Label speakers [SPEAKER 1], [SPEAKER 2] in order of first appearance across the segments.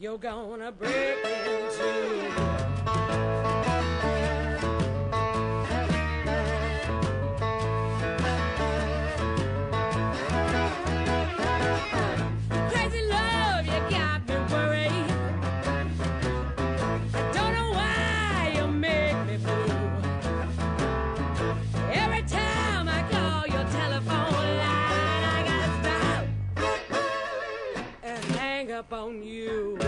[SPEAKER 1] you're gonna break into. Up on you.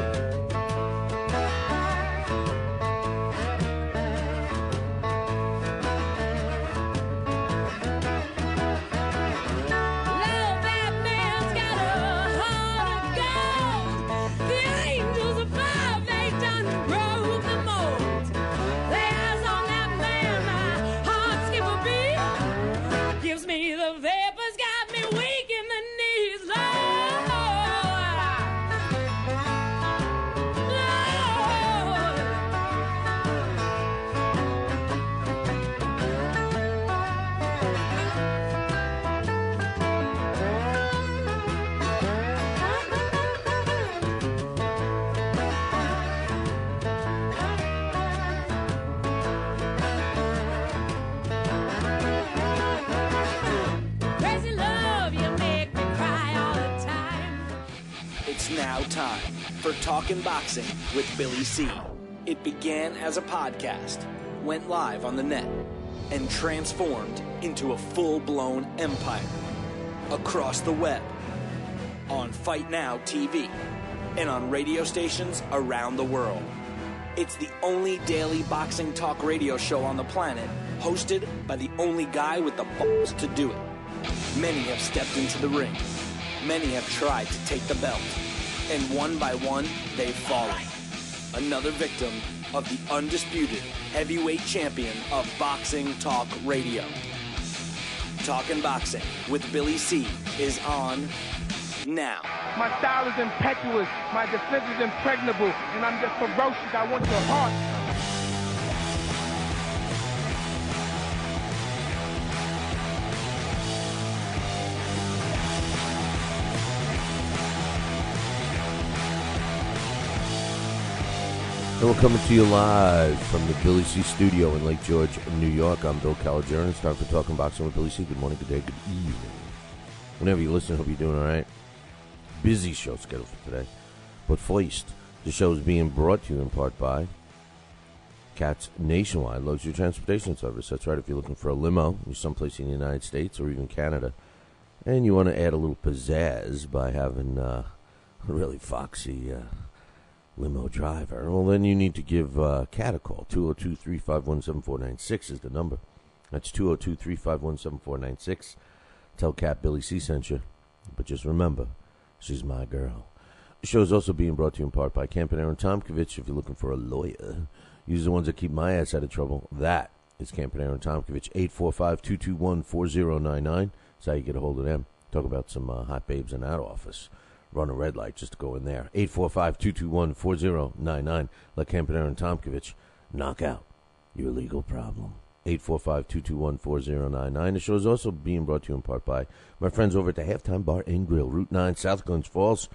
[SPEAKER 2] Now time for Talkin' Boxing with Billy C. It began as a podcast, went live on the net, and transformed into a full-blown empire. Across the web, on Fight Now TV, and on radio stations around the world. It's the only daily boxing talk radio show on the planet, hosted by the only guy with the balls to do it. Many have stepped into the ring. Many have tried to take the belt. And one by one, they've fallen. Another victim of the undisputed heavyweight champion of boxing talk radio. Talkin' Boxing with Billy C. is on now.
[SPEAKER 3] My style is impetuous, my defense is impregnable, and I'm just ferocious. I want your heart.
[SPEAKER 4] And we're coming to you live from the Billy C studio in Lake George, New York. I'm Bill Caligiuri. It's time for Talking Boxing with Billy C. Good morning, good day, good evening. Whenever you listen, hope you're doing all right. Busy show scheduled for today. But first, the show is being brought to you in part by Cat's Nationwide Luxury Transportation Service. That's right, if you're looking for a limo, you're someplace in the United States or even Canada, and you want to add a little pizzazz by having a really foxy limo driver, well, then you need to give Cat a call. 202-351-7496 is the number. That's 202-351-7496. Tell Cat Billy C sent you. But just remember, she's my girl. The show is also being brought to you in part by Camp and Aaron Tomkovich. If you're looking for a lawyer, use the ones that keep my ass out of trouble. That is Camp and Aaron Tomkovich. 845-221-4099. That's how you get a hold of them. Talk about some hot babes in that office. Run a red light just to go in there. 845-221-4099. Let Camp and Aaron Tomkovich knock out your legal problem. 845-221-4099. The show is also being brought to you in part by my friends over at the Halftime Bar and Grill, Route 9, South Glens Falls.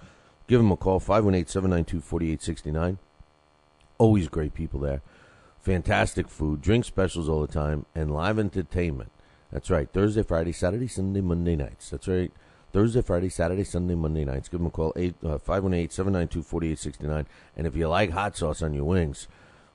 [SPEAKER 4] Give them a call, 518-792-4869. Always great people there. Fantastic food, drink specials all the time, and live entertainment. That's right, Thursday, Friday, Saturday, Sunday, Monday nights. That's right. Thursday, Friday, Saturday, Sunday, Monday nights. Give them a call, 518-792-4869. And if you like hot sauce on your wings,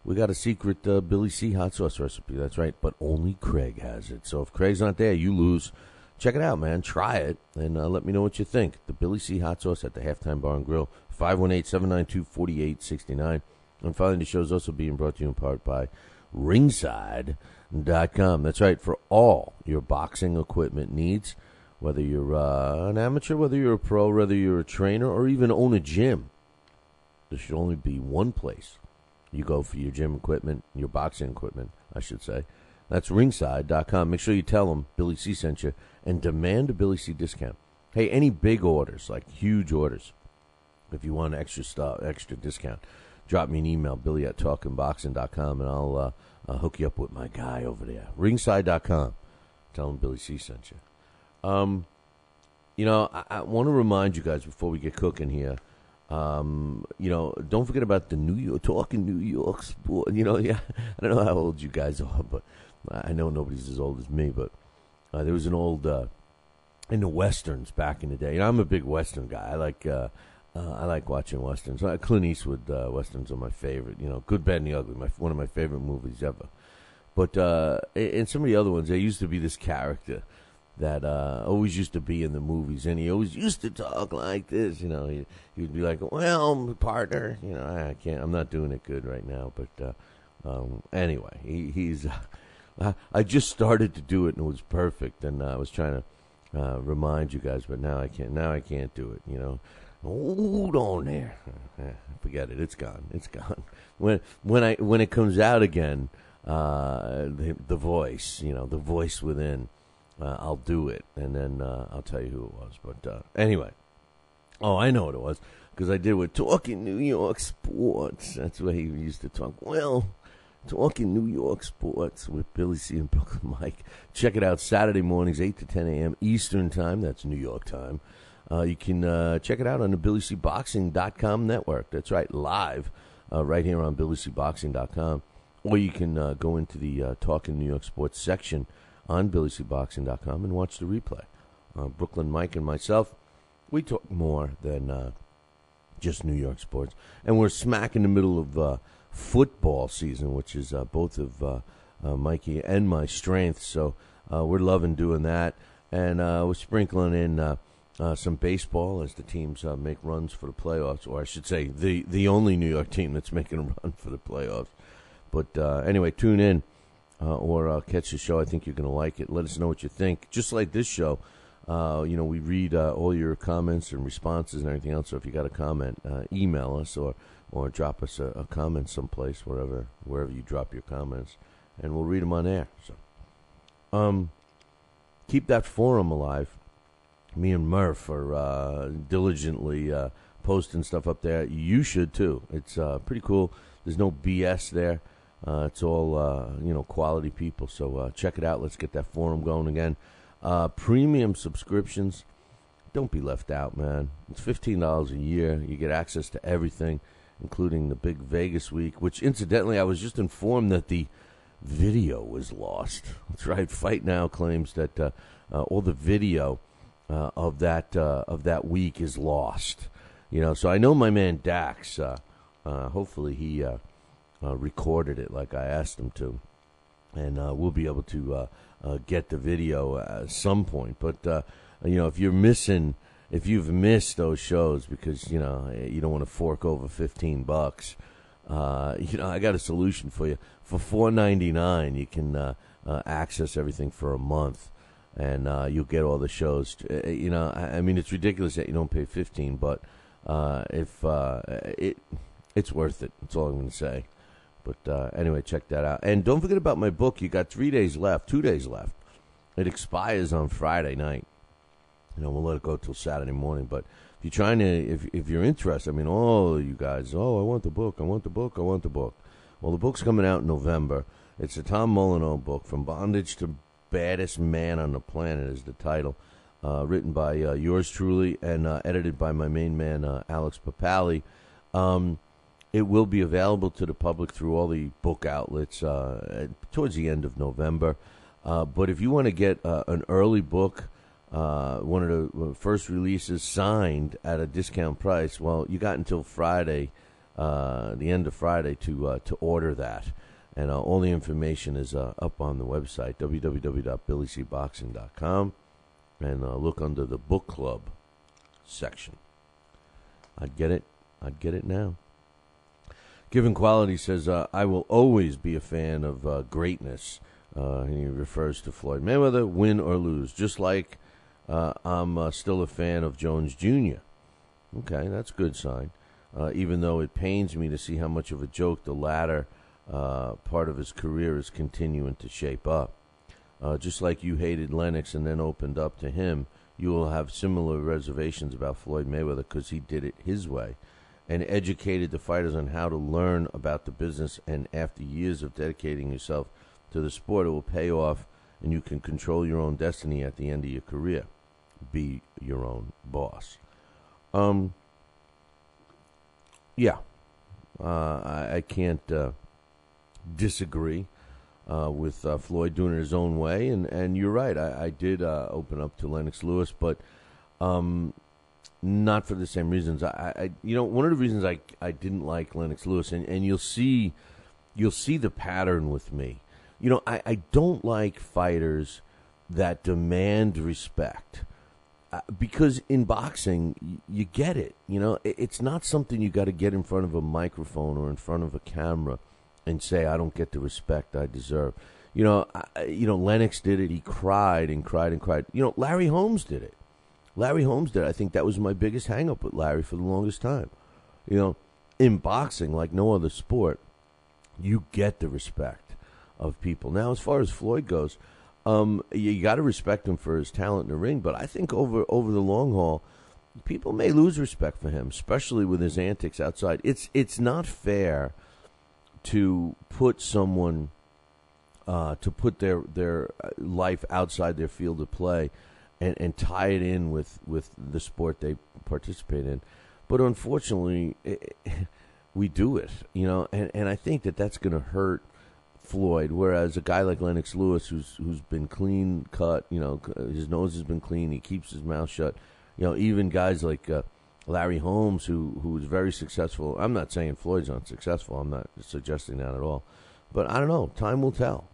[SPEAKER 4] we got a secret Billy C hot sauce recipe. That's right, but only Craig has it. So if Craig's not there, you lose. Check it out, man. Try it, and let me know what you think. The Billy C hot sauce at the Halftime Bar and Grill, 518-792-4869. And finally, the show is also being brought to you in part by Ringside.com. That's right, for all your boxing equipment needs. Whether you're an amateur, whether you're a pro, whether you're a trainer, or even own a gym, there should only be one place you go for your gym equipment, your boxing equipment, I should say. That's ringside.com. Make sure you tell them Billy C sent you and demand a Billy C discount. Hey, any big orders, like huge orders, if you want extra stuff, extra discount, drop me an email, billy@talkingboxing.com, and I'll hook you up with my guy over there. Ringside.com. Tell them Billy C sent you. I want to remind you guys before we get cooking here, Don't forget about the talking New York sport. Yeah, I don't know how old you guys are, but I know nobody's as old as me. But there was an old in the westerns back in the day. I'm a big western guy. I like watching westerns. Clint Eastwood westerns are my favorite. Good, Bad, and the Ugly, one of my favorite movies ever. But in some of the other ones, there used to be this character that always used to be in the movies, and he always used to talk like this. He would be like, "Well, partner, I'm not doing it good right now." But anyway, he's. I just started to do it, and it was perfect. And I was trying to remind you guys, but now I can't. Now I can't do it. Hold on there. Forget it. It's gone. It's gone. When it comes out again, the voice, the voice within. I'll do it, and then I'll tell you who it was. But anyway, I know what it was, because I did with Talking New York Sports. That's where he used to talk. Well, Talking New York Sports with Billy C. and Brooklyn Mike. Check it out Saturday mornings, 8 to 10 a.m. Eastern Time. That's New York time. You can check it out on the BillyCBoxing.com network. That's right, live right here on BillyCBoxing.com. Or you can go into the Talking New York Sports section on BillyCBoxing.com and watch the replay. Brooklyn Mike and myself, we talk more than just New York sports. And we're smack in the middle of football season, which is both of Mikey and my strength. So we're loving doing that. And we're sprinkling in some baseball as the teams make runs for the playoffs. Or I should say the only New York team that's making a run for the playoffs. But anyway, tune in. Or catch the show. I think you're going to like it. Let us know what you think. Just like this show, we read all your comments and responses and everything else. So if you got a comment, email us or drop us a comment someplace, wherever you drop your comments, and we'll read them on air. So, keep that forum alive. Me and Murph are diligently posting stuff up there. You should too. It's pretty cool. There's no BS there. It's all, quality people. So check it out. Let's get that forum going again. Premium subscriptions. Don't be left out, man. It's $15 a year. You get access to everything, including the big Vegas week, which, incidentally, I was just informed that the video was lost. That's right. Fight Now claims that all the video of that week is lost. So I know my man Dax, hopefully he recorded it like I asked him to, and we'll be able to get the video at some point. But if you've missed those shows because you don't want to fork over $15, I got a solution for you. For $4.99, you can access everything for a month, and you'll get all the shows. I mean, it's ridiculous that you don't pay $15, but it's worth it. That's all I'm going to say. But anyway, check that out. And don't forget about my book. You got 2 days left. It expires on Friday night. We'll let it go till Saturday morning. But if you're trying to, if you're interested, you guys, I want the book. Well, the book's coming out in November. It's a Tom Molyneux book, From Bondage to Baddest Man on the Planet is the title. Written by yours truly and edited by my main man, Alex Papali. It will be available to the public through all the book outlets towards the end of November. But if you want to get an early book, one of the first releases signed at a discount price, well, you got until Friday, the end of Friday, to order that. And all the information is up on the website, www.billycboxing.com, and look under the book club section. I'd get it now. Given Quality says, I will always be a fan of greatness. He refers to Floyd Mayweather, win or lose, just like I'm still a fan of Jones Jr. Okay, that's a good sign. Even though it pains me to see how much of a joke the latter part of his career is continuing to shape up. Just like you hated Lennox and then opened up to him, you will have similar reservations about Floyd Mayweather because he did it his way and educated the fighters on how to learn about the business, and after years of dedicating yourself to the sport, it will pay off, and you can control your own destiny at the end of your career. Be your own boss. Yeah. I can't disagree with Floyd doing it his own way. And you're right. I did open up to Lennox Lewis, but not for the same reasons. One of the reasons I didn't like Lennox Lewis, and you'll see the pattern with me. I don't like fighters that demand respect. Because in boxing, you get it. It's not something you got to get in front of a microphone or in front of a camera and say, I don't get the respect I deserve. Lennox did it. He cried and cried and cried. Larry Holmes did it. I think that was my biggest hang-up with Larry for the longest time. In boxing, like no other sport, you get the respect of people. Now, as far as Floyd goes, you got to respect him for his talent in the ring, but I think over the long haul, people may lose respect for him, especially with his antics outside. It's not fair to put someone to put their life outside their field of play and tie it in with the sport they participate in. But unfortunately, we do it, and I think that's going to hurt Floyd, whereas a guy like Lennox Lewis, who's been clean cut, his nose has been clean, he keeps his mouth shut. Even guys like Larry Holmes, who is very successful. I'm not saying Floyd's unsuccessful. I'm not suggesting that at all. But I don't know. Time will tell.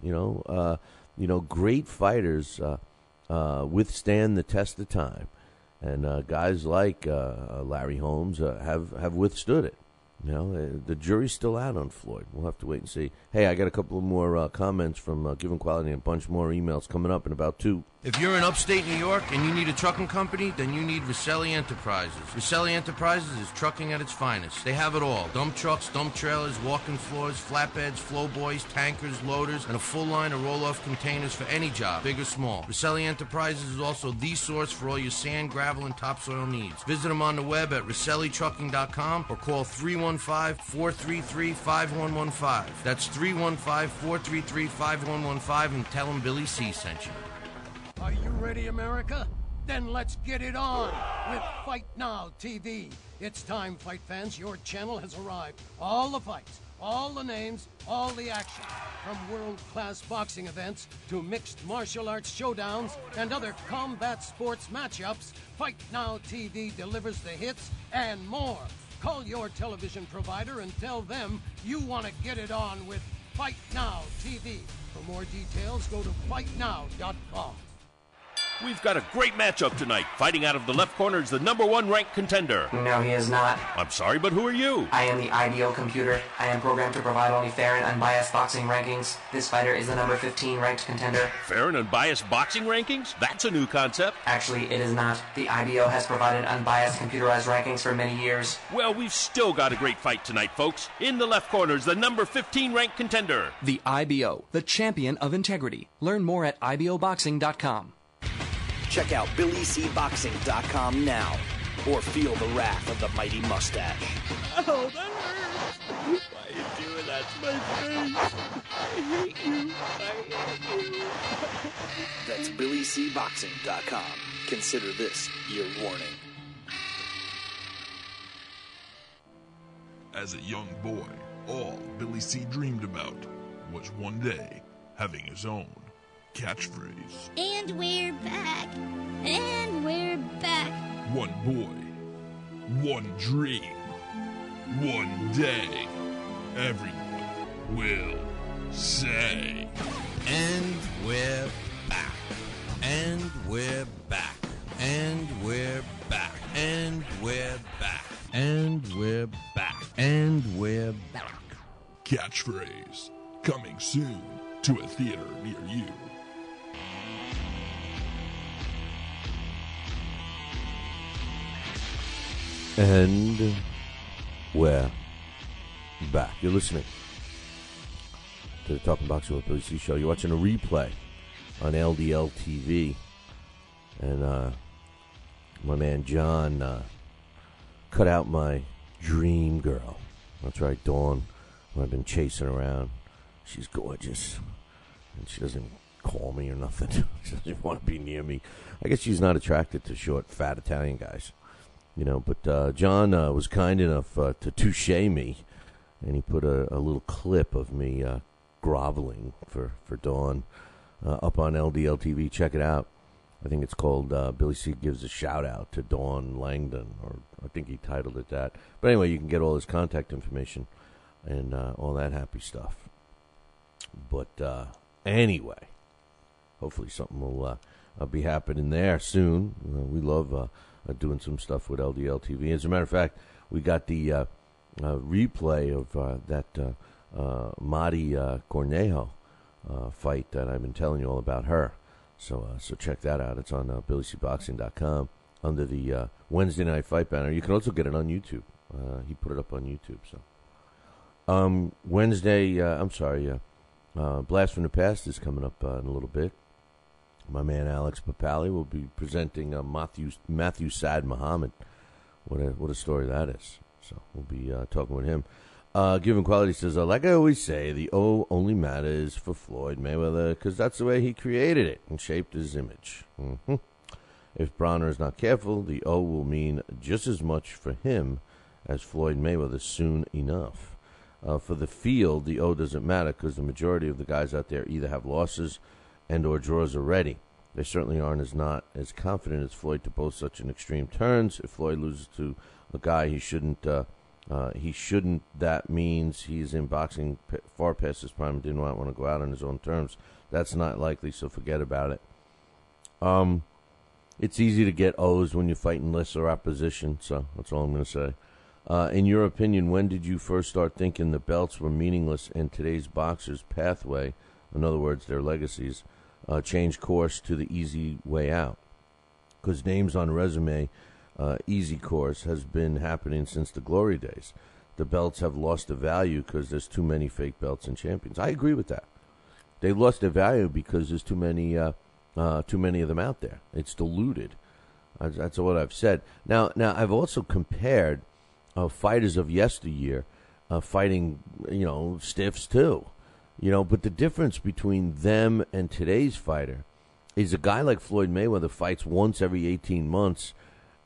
[SPEAKER 4] Great fighters withstand the test of time, and guys like Larry Holmes have withstood it. The jury's still out on Floyd. We'll have to wait and see. Hey, I got a couple of more comments from Given Quality and a bunch more emails coming up in about 2.
[SPEAKER 5] If you're in upstate New York and you need a trucking company, then you need Roselli Enterprises. Roselli Enterprises is trucking at its finest. They have it all. Dump trucks, dump trailers, walk-in floors, flatbeds, flow boys, tankers, loaders, and a full line of roll-off containers for any job, big or small. Roselli Enterprises is also the source for all your sand, gravel, and topsoil needs. Visit them on the web at RoselliTrucking.com or call 315-433-5115. That's 315-433-5115 and tell them Billy C sent you.
[SPEAKER 6] Are you ready, America? Then let's get it on with Fight Now TV. It's time, fight fans. Your channel has arrived. All the fights, all the names, all the action. From world-class boxing events to mixed martial arts showdowns and other combat sports matchups, Fight Now TV delivers the hits and more. Call your television provider and tell them you want to get it on with Fight Now TV. For more details, go to fightnow.com.
[SPEAKER 7] We've got a great matchup tonight. Fighting out of the left corner is the #1 ranked contender.
[SPEAKER 8] No, he is not.
[SPEAKER 7] I'm sorry, but who are you?
[SPEAKER 8] I am the IDO computer. I am programmed to provide only fair and unbiased boxing rankings. This fighter is the number 15 ranked contender.
[SPEAKER 7] Fair and unbiased boxing rankings? That's a new concept.
[SPEAKER 8] Actually, it is not. The IDO has provided unbiased computerized rankings for many years.
[SPEAKER 7] Well, we've still got a great fight tonight, folks. In the left corner is the number 15 ranked contender.
[SPEAKER 9] The IBO, the champion of integrity. Learn more at iboboxing.com.
[SPEAKER 2] Check out BillyCBoxing.com now, or feel the wrath of the mighty mustache.
[SPEAKER 1] Oh, that hurts. Why are you doing that to my face? I hate you.
[SPEAKER 2] That's BillyCBoxing.com. Consider this your warning.
[SPEAKER 10] As a young boy, all Billy C. dreamed about was one day having his own catchphrase.
[SPEAKER 11] And we're back. And we're back.
[SPEAKER 10] One boy, one dream, one day. Everyone will say.
[SPEAKER 5] And we're back. And we're back. And we're back. And we're back. And we're back. And we're back.
[SPEAKER 10] Catchphrase coming soon to a theater near you.
[SPEAKER 4] And we're back. You're listening to the Talking Boxing with Billy C show. You're watching a replay on LDL TV. And my man John cut out my dream girl. That's right, Dawn, who I've been chasing around. She's gorgeous. And she doesn't call me or nothing. She doesn't want to be near me. I guess she's not attracted to short, fat Italian guys. But John was kind enough to touche me, and he put a little clip of me groveling for Dawn up on LDL TV. Check it out. I think it's called Billy C Gives a Shout Out to Dawn Langdon, or I think he titled it that. But anyway, you can get all his contact information and all that happy stuff. But anyway, hopefully something will be happening there soon. We love doing some stuff with LDL TV. As a matter of fact, we got the replay of that Madi Cornejo fight that I've been telling you all about her. So check that out. It's on BillyCBoxing.com under the Wednesday Night Fight banner. You can also get it on YouTube. He put it up on YouTube. So Wednesday, Blast from the Past is coming up in a little bit. My man Alex Papali will be presenting Matthew Saad Muhammad. What a story that is. So we'll be talking with him. Given Quality says, like I always say, the O only matters for Floyd Mayweather because that's the way he created it and shaped his image. Mm-hmm. If Bronner is not careful, the O will mean just as much for him as Floyd Mayweather soon enough. For the field, the O doesn't matter because the majority of the guys out there either have losses and or draws already. They certainly aren't as confident as Floyd to both such an extreme turns. If Floyd loses to a guy he shouldn't, that means he's in boxing far past his prime and didn't want to go out on his own terms. That's not likely, so forget about it. It's easy to get O's when you're fighting lesser opposition, so that's all I'm going to say. In your opinion, when did you first start thinking the belts were meaningless and today's boxers' pathway, in other words, their legacies, change course to the easy way out? Because names on resume, easy course, has been happening since the glory days. The belts have lost their value because there's too many fake belts and champions. I agree with that. They lost their value because there's too many of them out there. It's diluted. That's what I've said. Now I've also compared fighters of yesteryear fighting, stiffs too. But the difference between them and today's fighter is a guy like Floyd Mayweather fights once every 18 months.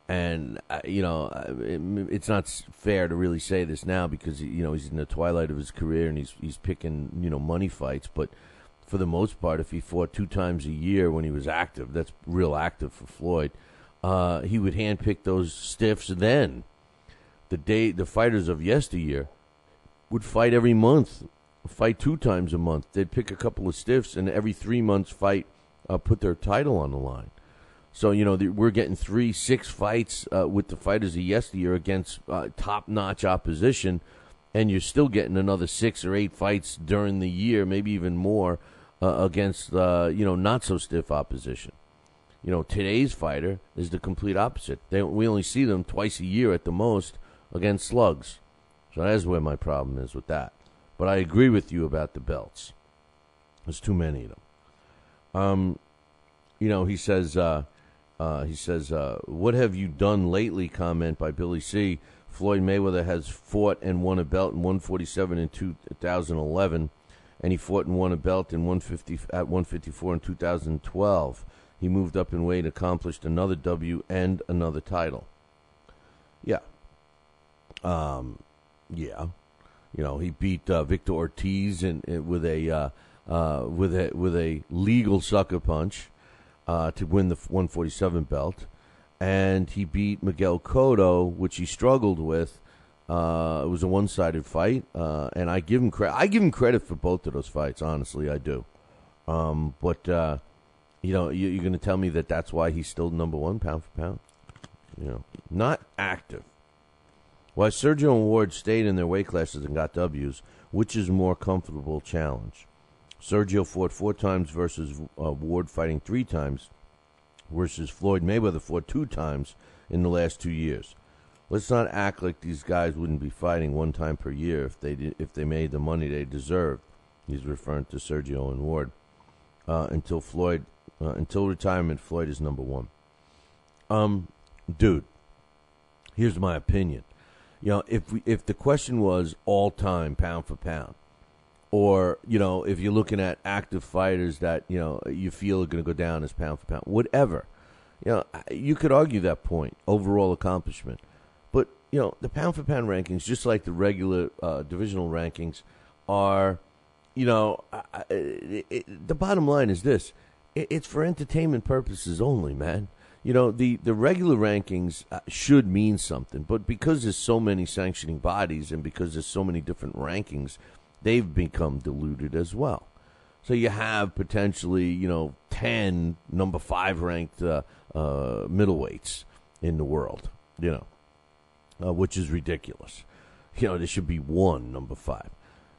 [SPEAKER 4] And, it's not fair to really say this now because, he's in the twilight of his career and he's picking, money fights. But for the most part, if he fought 2 times a year when he was active, that's real active for Floyd, he would handpick those stiffs then. The fighters of yesteryear would fight every month, fight 2 times a month. They'd pick a couple of stiffs and every 3 months fight, put their title on the line. So, we're getting 3-6 fights with the fighters of yesteryear against top-notch opposition, and you're still getting another 6 or 8 fights during the year, maybe even more, against, not-so-stiff opposition. Today's fighter is the complete opposite. We only see them twice a year at the most against slugs. So that's where my problem is with that. But I agree with you about the belts. There's too many of them. He says, what have you done lately? Comment by Billy C. Floyd Mayweather has fought and won a belt in 147 in 2011, and he fought and won a belt in 154 in 2012. He moved up in weight, accomplished another W and another title. Yeah. He beat Victor Ortiz with a legal sucker punch. To win the 147 belt, and he beat Miguel Cotto, which he struggled with. It was a one-sided fight, and I give him credit. I give him credit for both of those fights. Honestly, I do. But you're going to tell me that that's why he's still number 1 pound for pound? Not active. While Sergio and Ward stayed in their weight classes and got W's, which is more comfortable challenge? Sergio fought 4 times versus Ward fighting 3 times versus Floyd Mayweather fought 2 times in the last 2 years. Let's not act like these guys wouldn't be fighting 1 time per year if they made the money they deserved. He's referring to Sergio and Ward. Until retirement, Floyd is number 1. Dude, here's my opinion. If the question was all time pound for pound, or, if you're looking at active fighters that, you feel are going to go down as pound for pound, whatever, you could argue that point, overall accomplishment. the pound-for-pound rankings, just like the regular divisional rankings, are, the bottom line is this. It's for entertainment purposes only, man. The regular rankings should mean something, but because there's so many sanctioning bodies and because there's so many different rankings, they've become diluted as well. So you have potentially, 10 number 5 ranked middleweights in the world, which is ridiculous. There should be one number 5.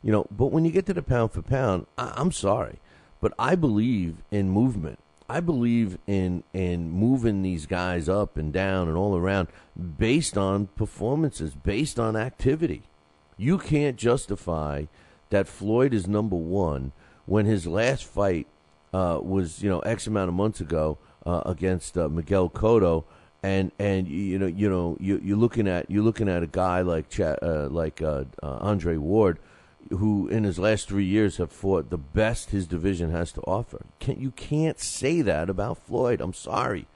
[SPEAKER 4] But when you get to the pound for pound, I'm sorry, but I believe in movement. I believe in moving these guys up and down and all around based on performances, based on activity. You can't justify that Floyd is number 1 when his last fight was, X amount of months ago against Miguel Cotto, and you're looking at a guy like Andre Ward, who in his last 3 years have fought the best his division has to offer. You can't say that about Floyd. I'm sorry.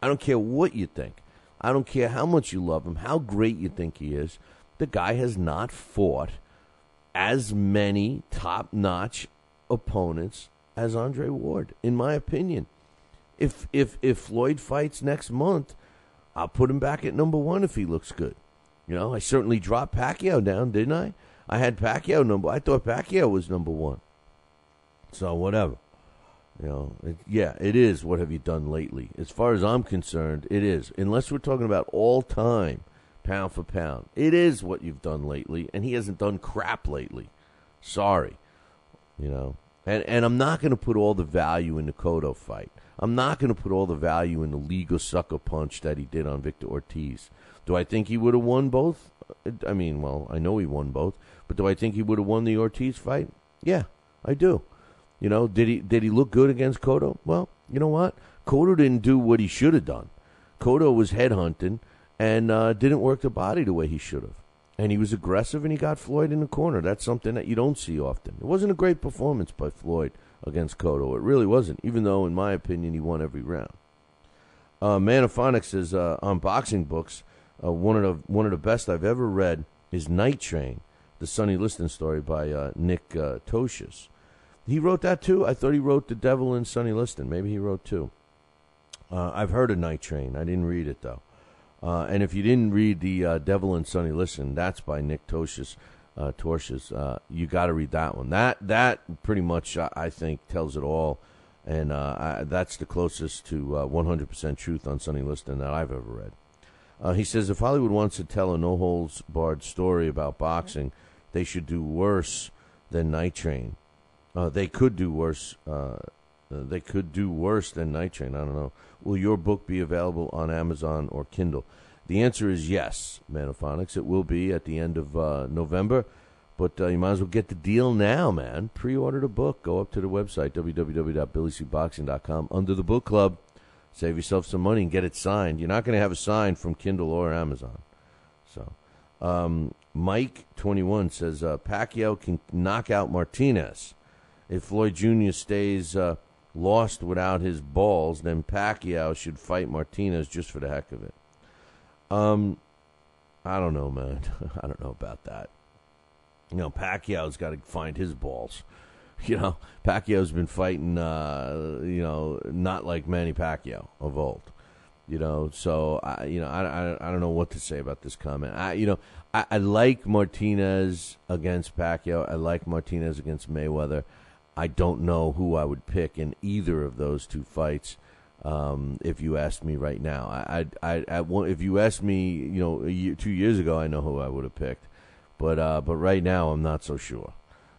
[SPEAKER 4] I don't care what you think. I don't care how much you love him, how great you think he is. The guy has not fought as many top-notch opponents as Andre Ward, in my opinion. If Floyd fights next month, I'll put him back at number 1 if he looks good. I certainly dropped Pacquiao down, didn't I? I had Pacquiao I thought Pacquiao was number 1. So whatever. It is. What have you done lately? As far as I'm concerned, it is. Unless we're talking about all time, pound for pound, it is what you've done lately, and he hasn't done crap lately. Sorry. And I'm not going to put all the value in the Cotto fight. I'm not going to put all the value in the legal sucker punch that he did on Victor Ortiz. Do I think he would have won both? I mean, well, I know he won both, but do I think he would have won the Ortiz fight? Yeah, I do. Did he look good against Cotto? Well, you know what? Cotto didn't do what he should have done. Cotto was headhunting and didn't work the body the way he should have. And he was aggressive, and he got Floyd in the corner. That's something that you don't see often. It wasn't a great performance by Floyd against Cotto. It really wasn't, even though, in my opinion, he won every round. Manophonics says, on boxing books, one of the best I've ever read is Night Train, the Sonny Liston story by Nick Tosches. He wrote that too? I thought he wrote The Devil and Sonny Liston. Maybe he wrote 2. I've heard of Night Train. I didn't read it, though. And if you didn't read The Devil and Sonny Liston, that's by Nick Tosches. You got to read that one. That pretty much, I think, tells it all. And that's the closest to 100% truth on Sonny Liston that I've ever read. He says, if Hollywood wants to tell a no-holds-barred story about boxing, they should do worse than Night Train. They could do worse. They could do worse than Night Train. I don't know. Will your book be available on Amazon or Kindle? The answer is yes, Manophonics. It will be at the end of November. But you might as well get the deal now, man. Pre-order the book. Go up to the website, www.billycboxing.com, under the book club. Save yourself some money and get it signed. You're not going to have a sign from Kindle or Amazon. So, Mike21 says, Pacquiao can knock out Martinez. If Floyd Jr. stays lost without his balls, then Pacquiao should fight Martinez just for the heck of it. I don't know, man. I don't know about that. Pacquiao's got to find his balls. Pacquiao's been fighting, not like Manny Pacquiao of old. So I don't know what to say about this comment. I like Martinez against Pacquiao. I like Martinez against Mayweather. I don't know who I would pick in either of those 2 fights. If you asked me right now, if you asked me, 2 years ago, I know who I would have picked. But right now, I'm not so sure.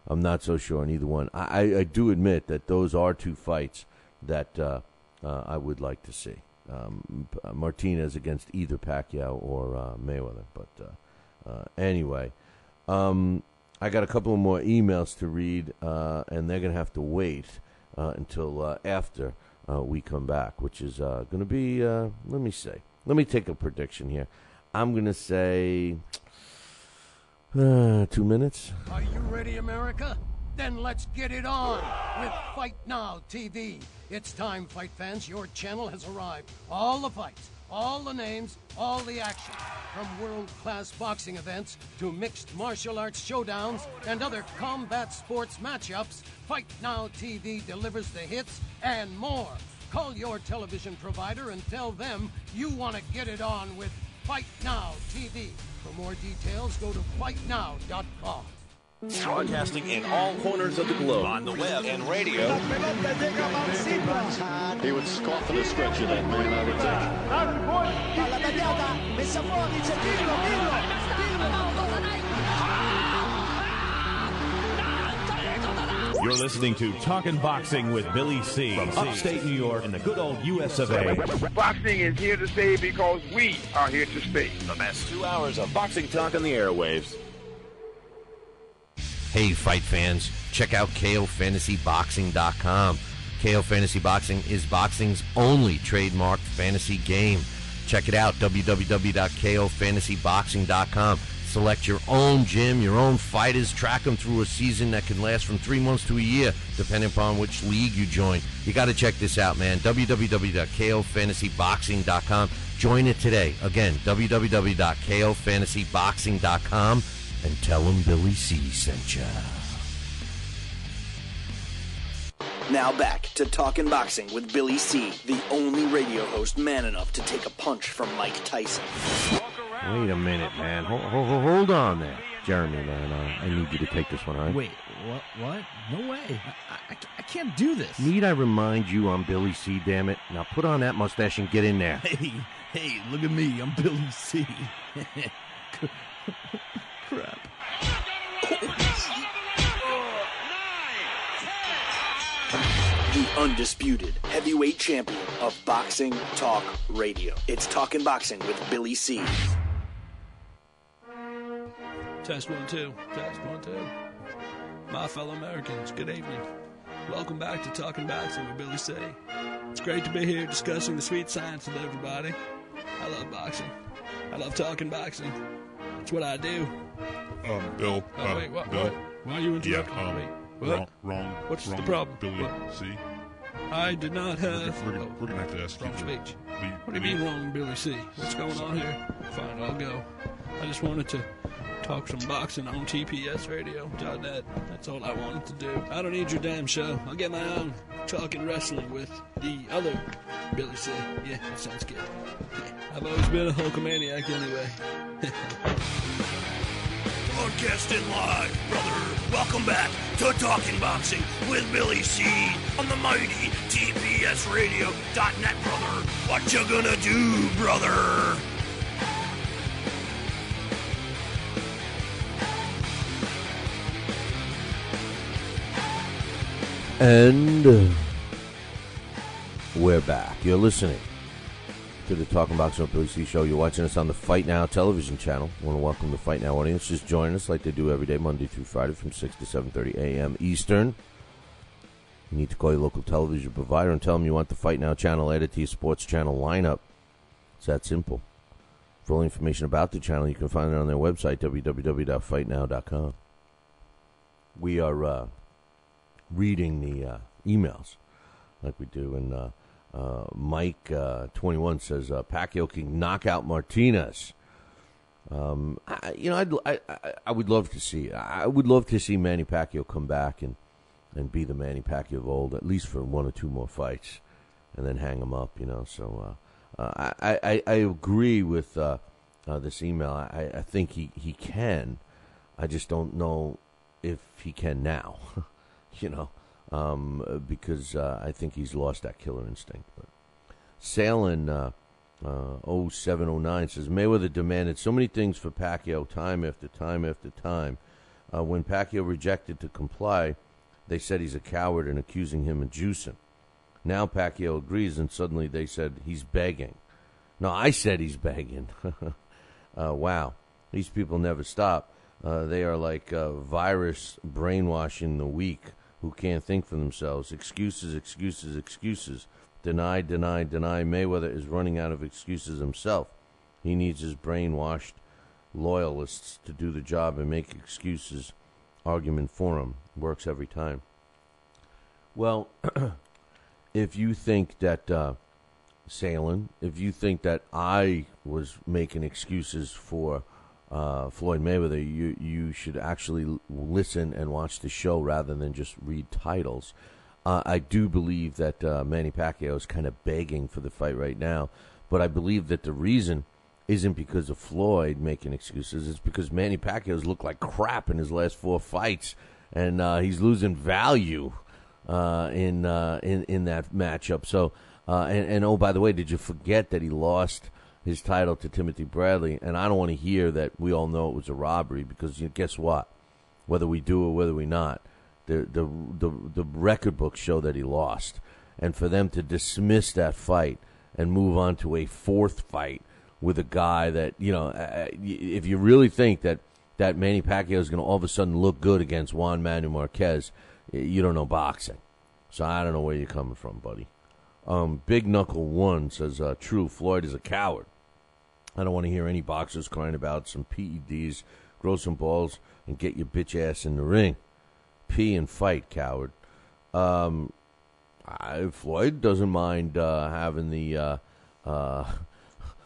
[SPEAKER 4] I'm not so sure on either one. I do admit that those are 2 fights that I would like to see. Martinez against either Pacquiao or Mayweather. But anyway, I got a couple of more emails to read, and they're going to have to wait until after we come back, which is going to be, let me say. Let me take a prediction here. I'm going to say 2 minutes.
[SPEAKER 6] Are you ready, America? Then let's get it on with Fight Now TV. It's time, fight fans. Your channel has arrived. All the fights, all the names, all the action. From world-class boxing events to mixed martial arts showdowns and other combat sports matchups, Fight Now TV delivers the hits and more. Call your television provider and tell them you want to get it on with Fight Now TV. For more details, go to fightnow.com.
[SPEAKER 7] Broadcasting in all corners of the globe, on the web and radio.
[SPEAKER 12] He would scoff at a stretcher, that man, I would
[SPEAKER 13] think. You're listening to Talkin' Boxing with Billy C. from upstate New York in the good old US of A.
[SPEAKER 14] Boxing is here to stay because we are here to stay.
[SPEAKER 7] The best 2 hours of boxing talk on the airwaves.
[SPEAKER 4] Hey, fight fans, check out KOFantasyBoxing.com. KO Fantasy Boxing is boxing's only trademarked fantasy game. Check it out, www.KOFantasyBoxing.com. Select your own gym, your own fighters, track them through a season that can last from 3 months to a year, depending upon which league you join. You got to check this out, man. www.KOFantasyBoxing.com. Join it today. Again, www.KOFantasyBoxing.com. And tell them Billy C sent ya.
[SPEAKER 2] Now back to Talkin' Boxing with Billy C., the only radio host man enough to take a punch from Mike Tyson.
[SPEAKER 4] Wait a minute, man. Hold on there. Jeremy, man, I need you to take this one, all right?
[SPEAKER 1] Wait, what? No way. I can't do this.
[SPEAKER 4] Need I remind you I'm Billy C, damn it? Now put on that mustache and get in there.
[SPEAKER 1] Hey, look at me. I'm Billy C. Crap.
[SPEAKER 2] The undisputed heavyweight champion of Boxing Talk Radio. It's Talkin' Boxing with Billy C.
[SPEAKER 15] Test 1 2. Test 1 2. My fellow Americans, good evening. Welcome back to Talkin' Boxing with Billy C. It's great to be here discussing the sweet science with everybody. I love boxing. I love talking boxing. It's what I do.
[SPEAKER 10] Bill.
[SPEAKER 15] Wait, what?
[SPEAKER 10] Bill.
[SPEAKER 15] Why are you interrupting?
[SPEAKER 10] Yeah,
[SPEAKER 15] Wait, what?
[SPEAKER 10] Wrong.
[SPEAKER 15] What's the problem?
[SPEAKER 10] Billy,
[SPEAKER 15] what?
[SPEAKER 10] C.
[SPEAKER 15] I did not have...
[SPEAKER 10] We're gonna have to ask you.
[SPEAKER 15] Wrong speech. What do you mean wrong, Billy C? What's going on here? Fine, I'll go. I just wanted to talk some boxing on TPSradio.net. That's all I wanted to do. I don't need your damn show. I'll get my own talking wrestling with the other Billy C. Yeah, that sounds good. Yeah, I've always been a Hulkamaniac anyway.
[SPEAKER 16] Broadcasting live, brother. Welcome back to Talking Boxing with Billy C. on the mighty TPSradio.net, brother. What you gonna do, brother?
[SPEAKER 4] And we're back. You're listening to the Talking Boxing with Billy C show. You're watching us on the Fight Now television channel. I want to welcome the Fight Now audience. Just join us like they do every day, Monday through Friday from 6 to 7:30 a.m. Eastern. You need to call your local television provider and tell them you want the Fight Now channel added to your sports channel lineup. It's that simple. For all information about the channel, you can find it on their website, www.fightnow.com. We are reading the emails like we do, and Mike 21 says Pacquiao can knock out Martinez. I would love to see. I would love to see Manny Pacquiao come back and be the Manny Pacquiao of old, at least for 1 or 2 more fights, and then hang him up. So I agree with this email. I think he can. I just don't know if he can now. Because I think he's lost that killer instinct. But Salen 0709 says Mayweather demanded so many things for Pacquiao time after time after time. When Pacquiao rejected to comply, they said he's a coward and accusing him of juicing. Now Pacquiao agrees, and suddenly they said he's begging. No, I said he's begging. Wow. These people never stop. They are like virus brainwashing the weak who can't think for themselves. Excuses, excuses, excuses. Deny, deny, deny. Mayweather is running out of excuses himself. He needs his brainwashed loyalists to do the job and make excuses argument for him. Works every time. Well, if you think that Salen, if you think that I was making excuses for Floyd Mayweather, you should actually listen and watch the show rather than just read titles. I do believe that Manny Pacquiao is kind of begging for the fight right now, but I believe that the reason isn't because of Floyd making excuses. It's because Manny Pacquiao's looked like crap in his last 4 fights, and he's losing value in that matchup. So, and oh, by the way, did you forget that he lost his title to Timothy Bradley? And I don't want to hear that we all know it was a robbery, because guess what? Whether we do or whether we not, the record books show that he lost. And for them to dismiss that fight and move on to a 4th fight with a guy that, if you really think that Manny Pacquiao is going to all of a sudden look good against Juan Manuel Marquez, you don't know boxing. So I don't know where you're coming from, buddy. Big Knuckle 1 says, true, Floyd is a coward. I don't want to hear any boxers crying about some PEDs, grow some balls, and get your bitch ass in the ring. Pee and fight, coward. Floyd doesn't mind having the...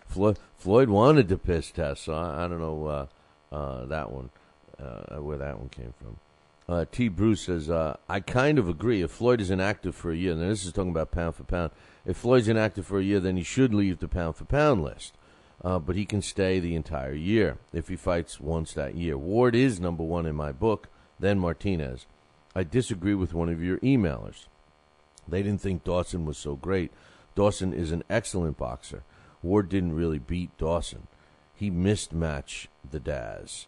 [SPEAKER 4] Floyd wanted the piss test, so I don't know that one, where that one came from. T. Bruce says, I kind of agree. If Floyd is inactive for a year, and this is talking about pound for pound, if Floyd's inactive for a year, then he should leave the pound for pound list. But he can stay the entire year if he fights once that year. Ward is number 1 in my book, then Martinez. I disagree with one of your emailers. They didn't think Dawson was so great. Dawson is an excellent boxer. Ward didn't really beat Dawson. He mismatched the Daz.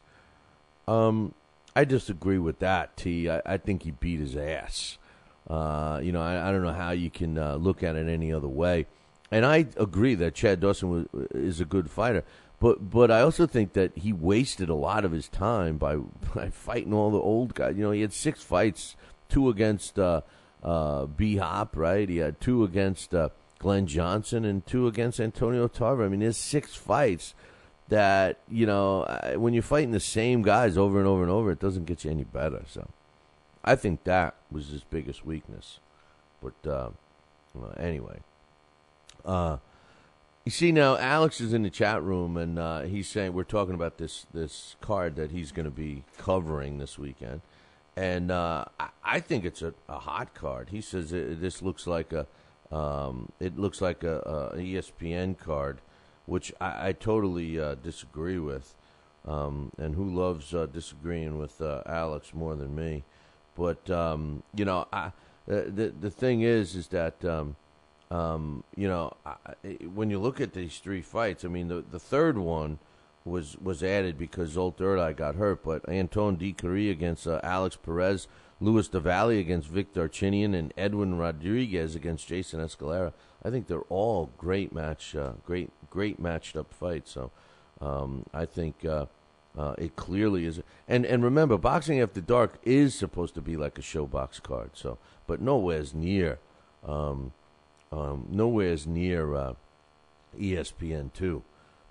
[SPEAKER 4] I disagree with that, T. I think he beat his ass. I don't know how you can look at it any other way. And I agree that Chad Dawson is a good fighter. But I also think that he wasted a lot of his time by fighting all the old guys. He had 6 fights, 2 against B-Hop, right? He had 2 against Glenn Johnson and 2 against Antonio Tarver. I mean, there's 6 fights that, when you're fighting the same guys over and over and over, it doesn't get you any better. So I think that was his biggest weakness. But anyway. You see, now Alex is in the chat room, and he's saying we're talking about this card that he's going to be covering this weekend. And I think it's a hot card. He says this looks like a ESPN card, which I totally disagree with. And who loves disagreeing with Alex more than me? But the thing is that when you look at these 3 fights, I mean the third one was added because Zolt Erdai got hurt, but Anton De Correa against Alex Perez, Louis Davalli against Vic Darchinyan, and Edwin Rodriguez against Jason Escalera. I think they're all great matched up fights. So I think it clearly is. And remember, Boxing After Dark is supposed to be like a showbox card. So, but nowhere's near ESPN2.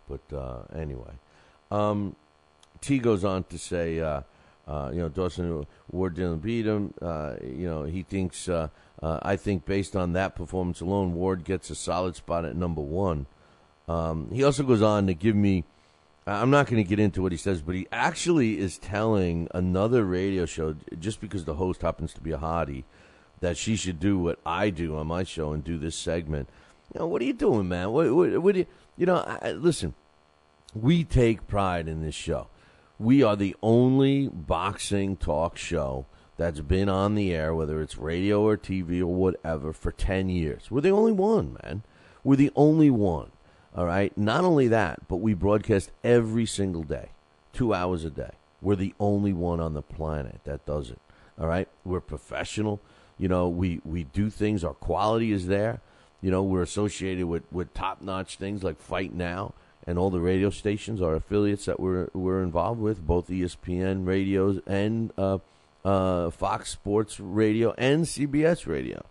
[SPEAKER 4] But anyway, T goes on to say, Dawson Ward didn't beat him. He thinks, I think based on that performance alone, Ward gets a solid spot at number 1. He also goes on to give me, I'm not going to get into what he says, but he actually is telling another radio show, just because the host happens to be a hottie, that she should do what I do on my show and do this segment. What are you doing, man? What do you, listen, we take pride in this show. We are the only boxing talk show that's been on the air, whether it's radio or TV or whatever, for 10 years. We're the only one, man. We're the only one, all right? Not only that, but we broadcast every single day, 2 hours a day. We're the only one on the planet that does it, all right? We're professional. We do things. Our quality is there. We're associated with top-notch things like Fight Now and all the radio stations, our affiliates that we're involved with, both ESPN radios and Fox Sports Radio and CBS Radio.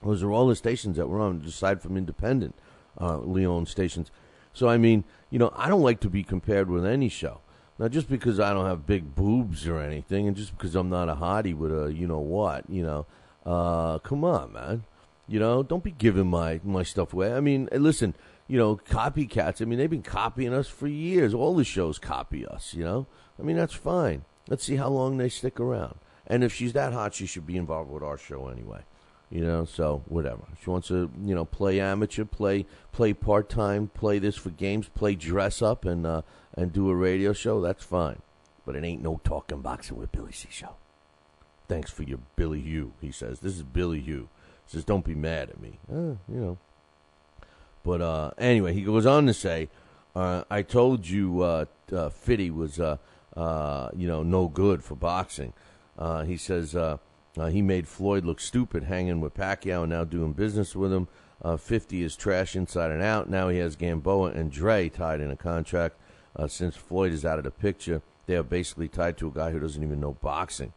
[SPEAKER 4] Those are all the stations that we're on, aside from independent Leon stations. So, I mean, I don't like to be compared with any show. Now, just because I don't have big boobs or anything, and just because I'm not a hottie with a you-know-what, come on, man. You know, don't be giving my stuff away. I mean, listen, you know, copycats. I mean, they've been copying us for years. All the shows copy us, you know. I mean, that's fine. Let's see how long they stick around. And if she's that hot, she should be involved with our show anyway. You know, so whatever. If she wants to, you know, play amateur, play part-time, play this for games, play dress up and do a radio show, that's fine. But it ain't no Talking Boxing with Billy C show. Thanks for your Billy Hugh, he says. This is Billy Hugh. He says, don't be mad at me. You know. But anyway, he goes on to say, I told you Fitty was, you know, no good for boxing. He says he made Floyd look stupid hanging with Pacquiao and now doing business with him. 50 is trash inside and out. Now he has Gamboa and Dre tied in a contract. Since Floyd is out of the picture, they are basically tied to a guy who doesn't even know boxing.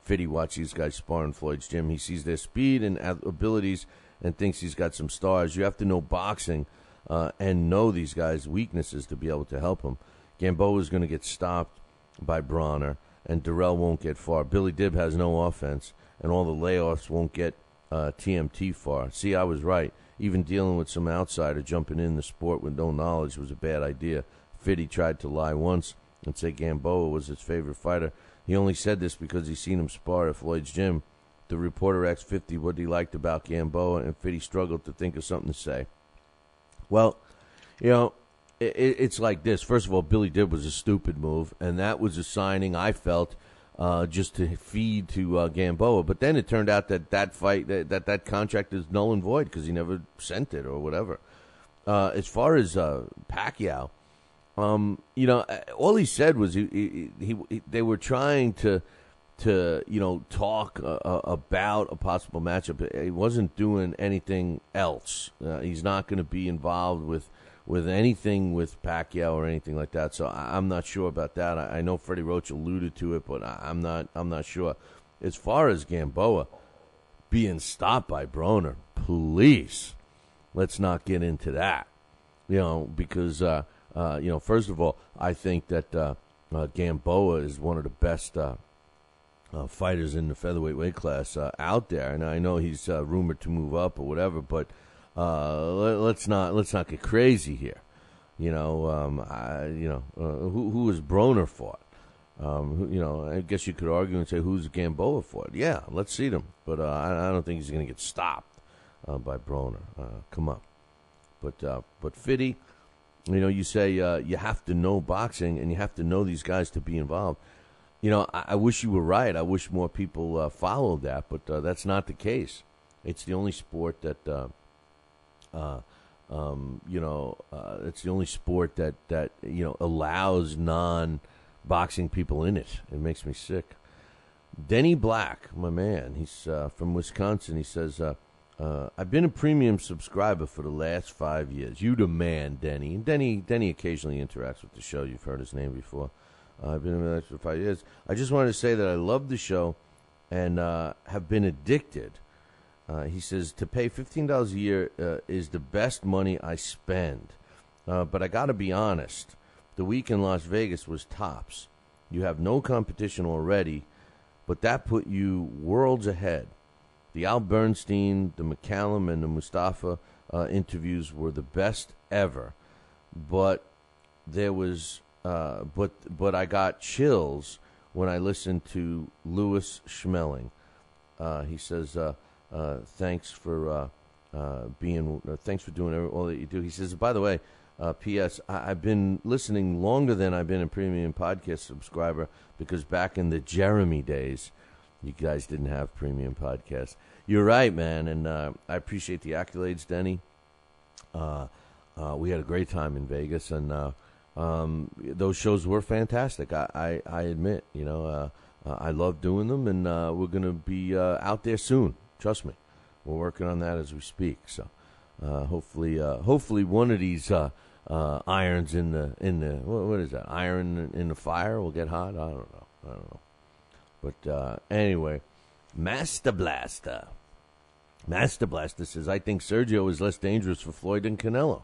[SPEAKER 4] Fitty watches these guys spar in Floyd's gym. He sees their speed and abilities and thinks he's got some stars. You have to know boxing and know these guys' weaknesses to be able to help him. Gamboa is going to get stopped by Bronner, and Durrell won't get far. Billy Dibb has no offense, and all the layoffs won't get TMT far. See, I was right. Even dealing with some outsider jumping in the sport with no knowledge was a bad idea. Fitty tried to lie once and say Gamboa was his favorite fighter. He only said this because he's seen him spar at Floyd's gym. The reporter asked 50 what he liked about Gamboa, and Fitty struggled to think of something to say. Well, you know, it's like this. First of all, Billy Dibb was a stupid move, and that was a signing, I felt, just to feed to Gamboa. But then it turned out that fight, that contract is null and void because he never sent it or whatever. As far as Pacquiao, you know, all he said was they were trying to you know, talk about a possible matchup. He wasn't doing anything else. He's not going to be involved with anything with Pacquiao or anything like that. So I'm not sure about that. I know Freddie Roach alluded to it, but I'm not sure. As far as Gamboa being stopped by Broner, please, let's not get into that. You know, because you know, first of all, I think that Gamboa is one of the best fighters in the featherweight weight class out there, and I know he's rumored to move up or whatever, but let's not get crazy here. You know, who is Broner fought? You know, I guess you could argue and say who's Gamboa fought. Yeah, let's see them, but I don't think he's going to get stopped by Broner. Come on, but Fitty, you know, you say you have to know boxing and you have to know these guys to be involved. You know, I wish you were right. I wish more people followed that, but that's not the case. It's the only sport that, you know, it's the only sport that you know, allows non-boxing people in it. It makes me sick. Denny Black, my man, he's from Wisconsin. He says, I've been a premium subscriber for the last 5 years. You the man, Denny. And Denny occasionally interacts with the show. You've heard his name before. I've been in it for 5 years. I just wanted to say that I love the show and have been addicted. He says, to pay $15 a year is the best money I spend. But I got to be honest. The week in Las Vegas was tops. You have no competition already, but that put you worlds ahead. The Al Bernstein, the McCallum, and the Mustafa interviews were the best ever. But there was... But I got chills when I listened to Louis Schmeling. He says, thanks for thanks for doing all that you do. He says, by the way, P.S. I've been listening longer than I've been a premium podcast subscriber because back in the Jeremy days, you guys didn't have premium podcasts. You're right, man, and I appreciate the accolades, Denny. We had a great time in Vegas, and those shows were fantastic. I admit, you know, I love doing them, and we're going to be out there soon. Trust me, we're working on that as we speak. So hopefully one of these irons in the what is that? Iron in the fire will get hot. I don't know. But anyway, Master Blaster says, I think Sergio is less dangerous for Floyd than Canelo.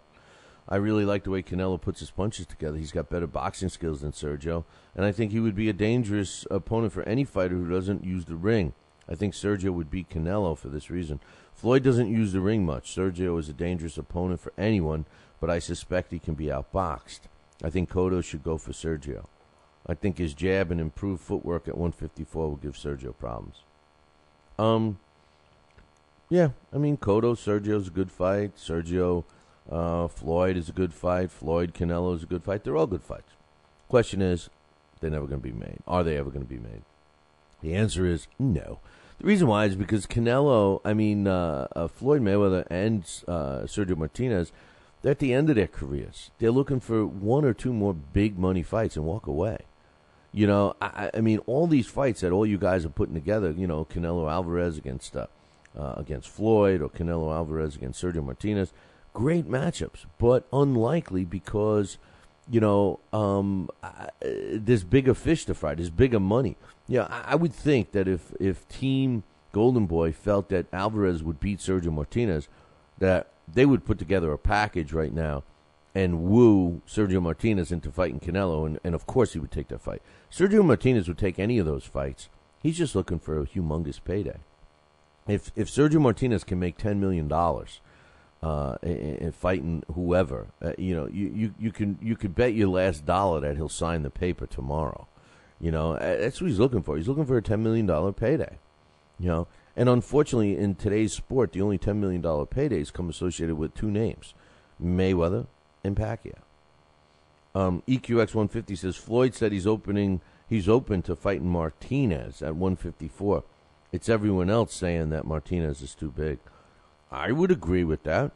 [SPEAKER 4] I really like the way Canelo puts his punches together. He's got better boxing skills than Sergio, and I think he would be a dangerous opponent for any fighter who doesn't use the ring. I think Sergio would beat Canelo for this reason. Floyd doesn't use the ring much. Sergio is a dangerous opponent for anyone, but I suspect he can be outboxed. I think Cotto should go for Sergio. I think his jab and improved footwork at 154 will give Sergio problems. Yeah, I mean, Cotto, Sergio's a good fight. Sergio, Floyd is a good fight. Floyd, Canelo is a good fight. They're all good fights. Question is, they're never going to be made. Are they ever going to be made? The answer is no. The reason why is because Canelo, Floyd Mayweather and Sergio Martinez, they're at the end of their careers. They're looking for one or two more big money fights and walk away. You know, I mean, all these fights that all you guys are putting together, you know, Canelo Alvarez against Floyd or Canelo Alvarez against Sergio Martinez, great matchups, but unlikely because, you know, there's bigger fish to fry, there's bigger money. Yeah, I would think that if Team Golden Boy felt that Alvarez would beat Sergio Martinez, that they would put together a package right now and woo Sergio Martinez into fighting Canelo, and of course he would take that fight. Sergio Martinez would take any of those fights. He's just looking for a humongous payday. If Sergio Martinez can make $10 million in fighting whoever, you know, you could bet your last dollar that he'll sign the paper tomorrow. You know, that's what he's looking for. He's looking for a $10 million payday. You know, and unfortunately in today's sport, the only $10 million paydays come associated with two names, Mayweather and Pacquiao. EQX150 says Floyd said he's open to fighting Martinez at 154. It's everyone else saying that Martinez is too big. I would agree with that.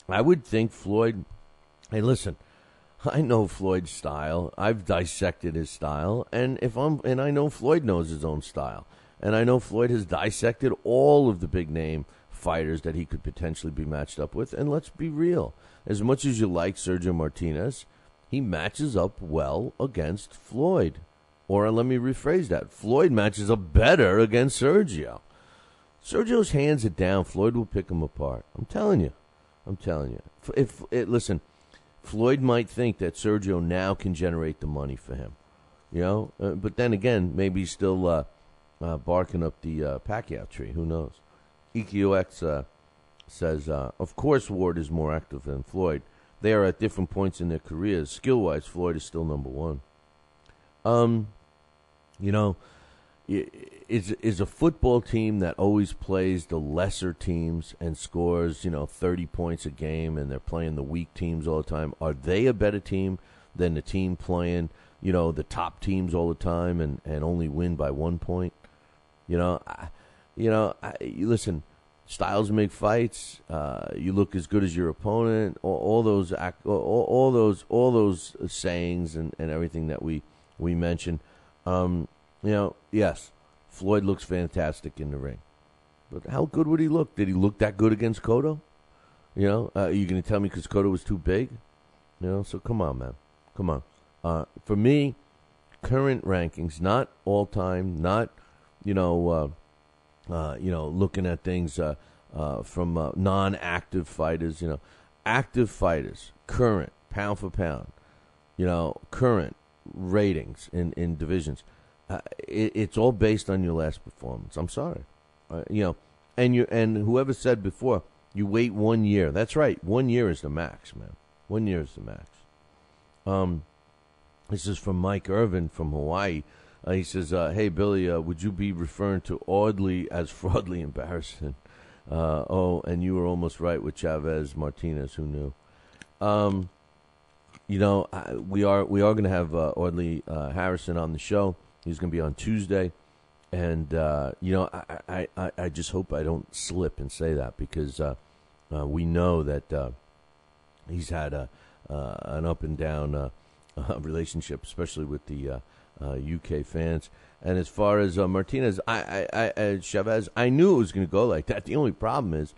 [SPEAKER 4] I would think Floyd. Hey, listen, I know Floyd's style. I've dissected his style, and I know Floyd knows his own style, and I know Floyd has dissected all of the big name fighters that he could potentially be matched up with. And let's be real. As much as you like Sergio Martinez, he matches up well against Floyd. Or let me rephrase that. Floyd matches up better against Sergio. Sergio's hands it down. Floyd will pick him apart. I'm telling you. Listen, Floyd might think that Sergio now can generate the money for him. You know? But then again, maybe he's still barking up the Pacquiao tree. Who knows? EQX says, of course Ward is more active than Floyd. They are at different points in their careers. Skill-wise, Floyd is still number one. You know, is a football team that always plays the lesser teams and scores, 30 points a game, and they're playing the weak teams all the time. Are they a better team than the team playing, the top teams all the time and only win by 1 point? Listen, styles make fights. You look as good as your opponent. All those sayings and everything that we mentioned. Yes, Floyd looks fantastic in the ring, but how good would he look? Did he look that good against Cotto? Are you going to tell me because Cotto was too big? So come on, man, come on. For me, current rankings, not all time, not looking at things from non-active fighters. Active fighters, current pound for pound, current ratings in divisions. It's all based on your last performance. I'm sorry, and whoever said before, you wait 1 year. That's right, 1 year is the max, man. 1 year is the max. This is from Mike Irvin from Hawaii. He says, "Hey Billy, would you be referring to Audley as fraudly embarrassing?" And you were almost right with Chavez Martinez. Who knew? We are going to have Audley Harrison on the show. He's going to be on Tuesday, and I just hope I don't slip and say that because we know that he's had an up and down relationship, especially with the UK fans. And as far as Martinez, Chavez, I knew it was going to go like that. The only problem is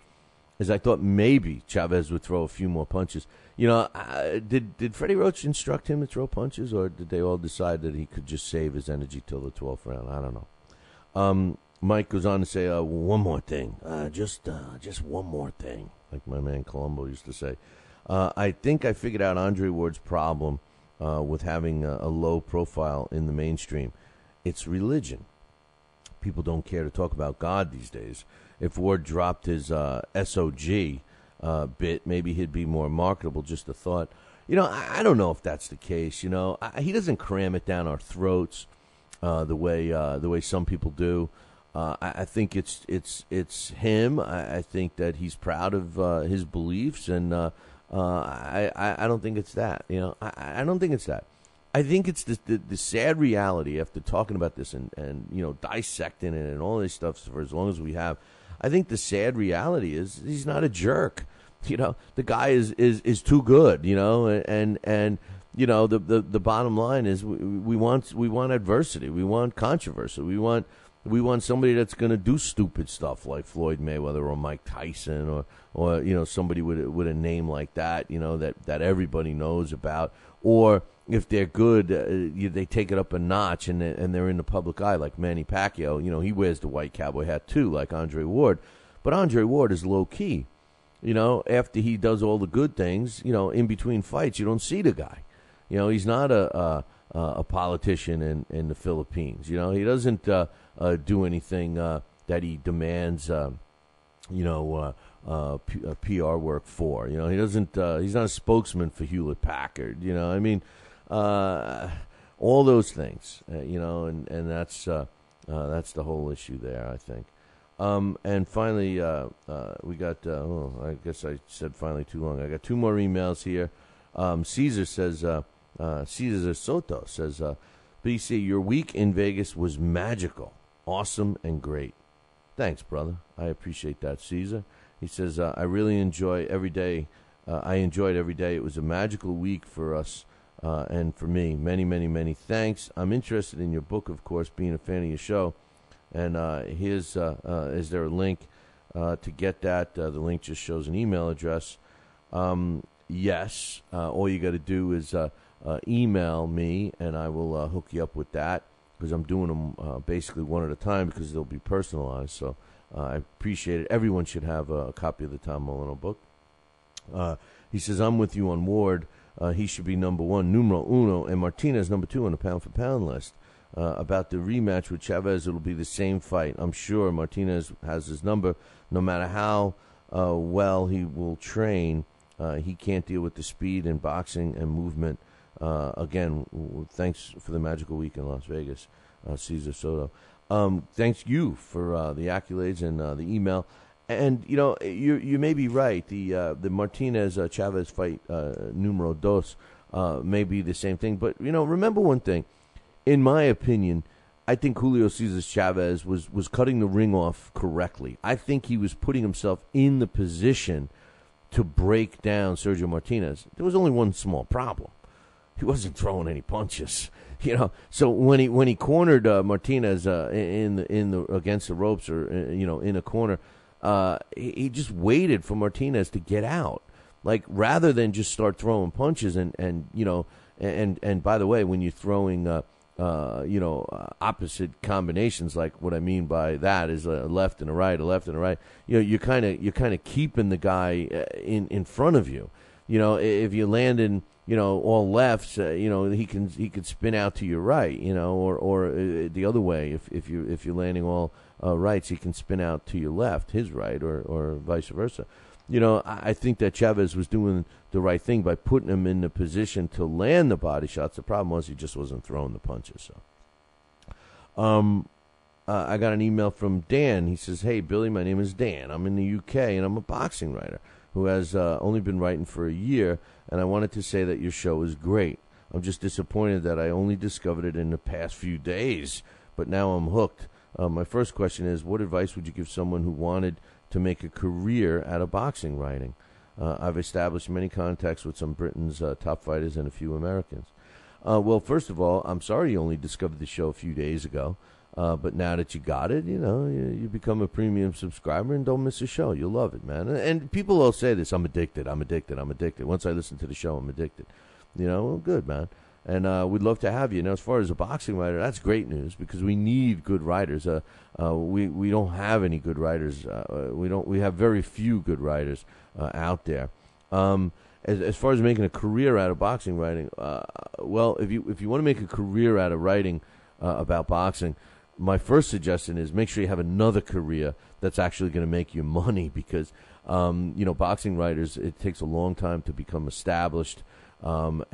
[SPEAKER 4] I thought maybe Chavez would throw a few more punches. Did Freddie Roach instruct him to throw punches, or did they all decide that he could just save his energy till the 12th round? I don't know. Mike goes on to say, one more thing, just one more thing, like my man Colombo used to say. I think I figured out Andre Ward's problem with having a low profile in the mainstream. It's religion. people don't care to talk about God these days. If Ward dropped his SOG bit, maybe he'd be more marketable. Just a thought. I don't know if that's the case. He doesn't cram it down our throats the way some people do. I think it's him. I think that he's proud of his beliefs, and I don't think it's that. I don't think it's that. I think it's the sad reality after talking about this and dissecting it and all this stuff for as long as we have. I think the sad reality is he's not a jerk. The guy is too good. And the bottom line is we want adversity. We want controversy. We want somebody that's going to do stupid stuff like Floyd Mayweather or Mike Tyson or somebody with a name like that. That everybody knows about. Or if they're good, they take it up a notch and they're in the public eye, like Manny Pacquiao. He wears the white cowboy hat too, like Andre Ward. But Andre Ward is low key. After he does all the good things, in between fights, you don't see the guy. He's not a politician in the Philippines. He doesn't do anything that he demands, PR work for. He doesn't. He's not a spokesman for Hewlett Packard. All those things. And that's the whole issue there, I think. And finally, we got. I guess I said finally too long. I got two more emails here. Caesar says. Caesar Soto says, BC, your week in Vegas was magical, awesome, and great. Thanks, brother. I appreciate that, Caesar. He says, I really enjoy every day. I enjoyed every day. It was a magical week for us and for me. Many, many, many thanks. I'm interested in your book, of course, being a fan of your show. And is there a link to get that? The link just shows an email address. Yes. All you got to do is email me, and I will hook you up with that, because I'm doing them basically one at a time because they'll be personalized. So I appreciate it. Everyone should have a copy of the Tom Molino book. He says, I'm with you on Ward. He should be number one, numero uno, and Martinez number two on the pound-for-pound list. About the rematch with Chavez, it'll be the same fight. I'm sure Martinez has his number. No matter how well he will train, he can't deal with the speed in boxing and movement. Again, thanks for the magical week in Las Vegas, Caesar Soto. Thanks you for the accolades and the email. And you may be right. The Martinez Chavez fight, numero dos, may be the same thing. But remember one thing. In my opinion, I think Julio Cesar Chavez was cutting the ring off correctly. I think he was putting himself in the position to break down Sergio Martinez. There was only one small problem. He wasn't throwing any punches, So when he cornered Martinez in the against the ropes or in a corner, he just waited for Martinez to get out, like rather than just start throwing punches and by the way, when you're throwing opposite combinations, like what I mean by that is a left and a right, you're kind of keeping the guy in front of you. If you land in all lefts, he can spin out to your right, or the other way. If you're landing all rights, he can spin out to your left, his right, or vice versa. I think that Chavez was doing the right thing by putting him in the position to land the body shots. The problem was he just wasn't throwing the punches. So, I got an email from Dan. He says, "Hey, Billy, my name is Dan. I'm in the UK, and I'm a boxing writer who has only been writing for a year, and I wanted to say that your show is great. I'm just disappointed that I only discovered it in the past few days, but now I'm hooked. My first question is, what advice would you give someone who wanted to make a career out of boxing writing? I've established many contacts with some Britain's top fighters and a few Americans." Well, first of all, I'm sorry you only discovered the show a few days ago. But now that you got it, you become a premium subscriber and don't miss a show. You'll love it, man. And people will say this, I'm addicted. Once I listen to the show, I'm addicted. Well, good, man. And we'd love to have you. Now, as far as a boxing writer, that's great news because we need good writers. We don't have any good writers. We have very few good writers out there. As far as making a career out of boxing writing, well, if you want to make a career out of writing about boxing, my first suggestion is make sure you have another career that's actually going to make you money, because boxing writers, it takes a long time to become established, where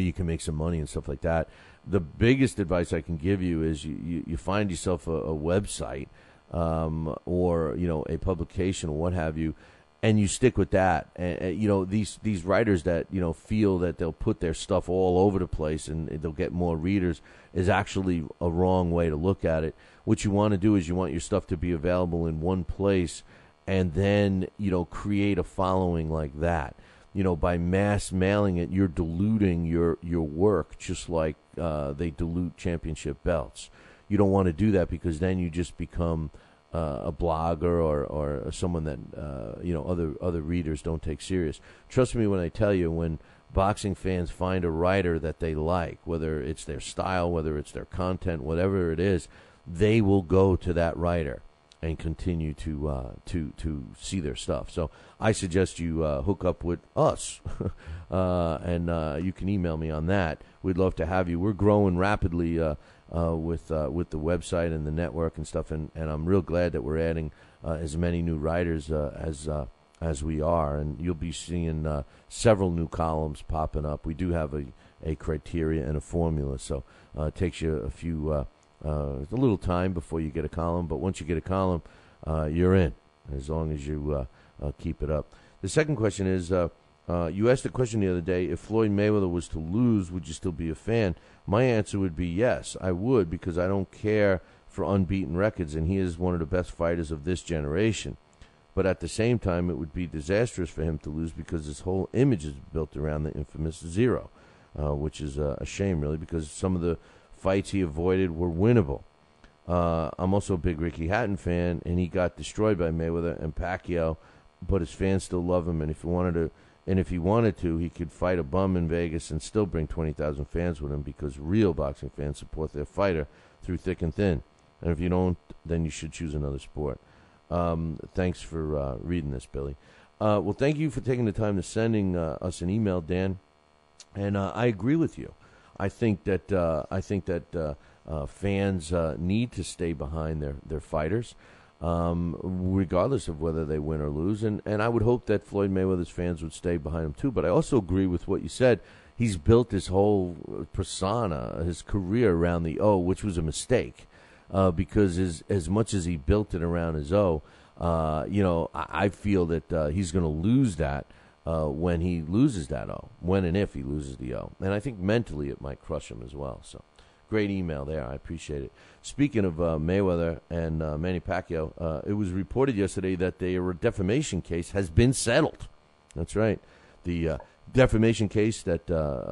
[SPEAKER 4] you can make some money and stuff like that. The biggest advice I can give you is you find yourself a website or a publication or what have you, and you stick with that. And these writers that feel that they'll put their stuff all over the place and they'll get more readers is actually a wrong way to look at it. What you want to do is you want your stuff to be available in one place, and then create a following like that. By mass mailing it, you're diluting your work, just like they dilute championship belts. You don't want to do that, because then you just become a blogger or someone that other readers don't take serious. Trust me when I tell you, when boxing fans find a writer that they like, whether it's their style, whether it's their content, whatever it is, they will go to that writer and continue to see their stuff. So I suggest you hook up with us, and you can email me on that. We'd love to have you. We're growing rapidly with the website and the network and stuff, and I'm real glad that we're adding as many new writers as we are, and you'll be seeing several new columns popping up. We do have a criteria and a formula, so it takes you a little time before you get a column, but once you get a column, you're in, as long as you keep it up. The second question is, you asked a question the other day, if Floyd Mayweather was to lose, would you still be a fan? My answer would be yes, I would, because I don't care for unbeaten records, and he is one of the best fighters of this generation. But at the same time, it would be disastrous for him to lose, because his whole image is built around the infamous zero, which is a shame, really, because some of the fights he avoided were winnable. I'm also a big Ricky Hatton fan, and he got destroyed by Mayweather and Pacquiao, but his fans still love him, and if he wanted to, he could fight a bum in Vegas and still bring 20,000 fans with him, because real boxing fans support their fighter through thick and thin. And if you don't, then you should choose another sport. Thanks for reading this, Billy. Well, thank you for taking the time to sending us an email, Dan. And I agree with you. I think that fans need to stay behind their fighters, regardless of whether they win or lose. And I would hope that Floyd Mayweather's fans would stay behind him too. But I also agree with what you said. He's built his whole persona, his career around the O, which was a mistake, because as much as he built it around his O, I feel that he's going to lose that. When he loses that O, when and if he loses the O. And I think mentally it might crush him as well. So, great email there. I appreciate it. Speaking of Mayweather and Manny Pacquiao, it was reported yesterday that their defamation case has been settled. That's right. The defamation case that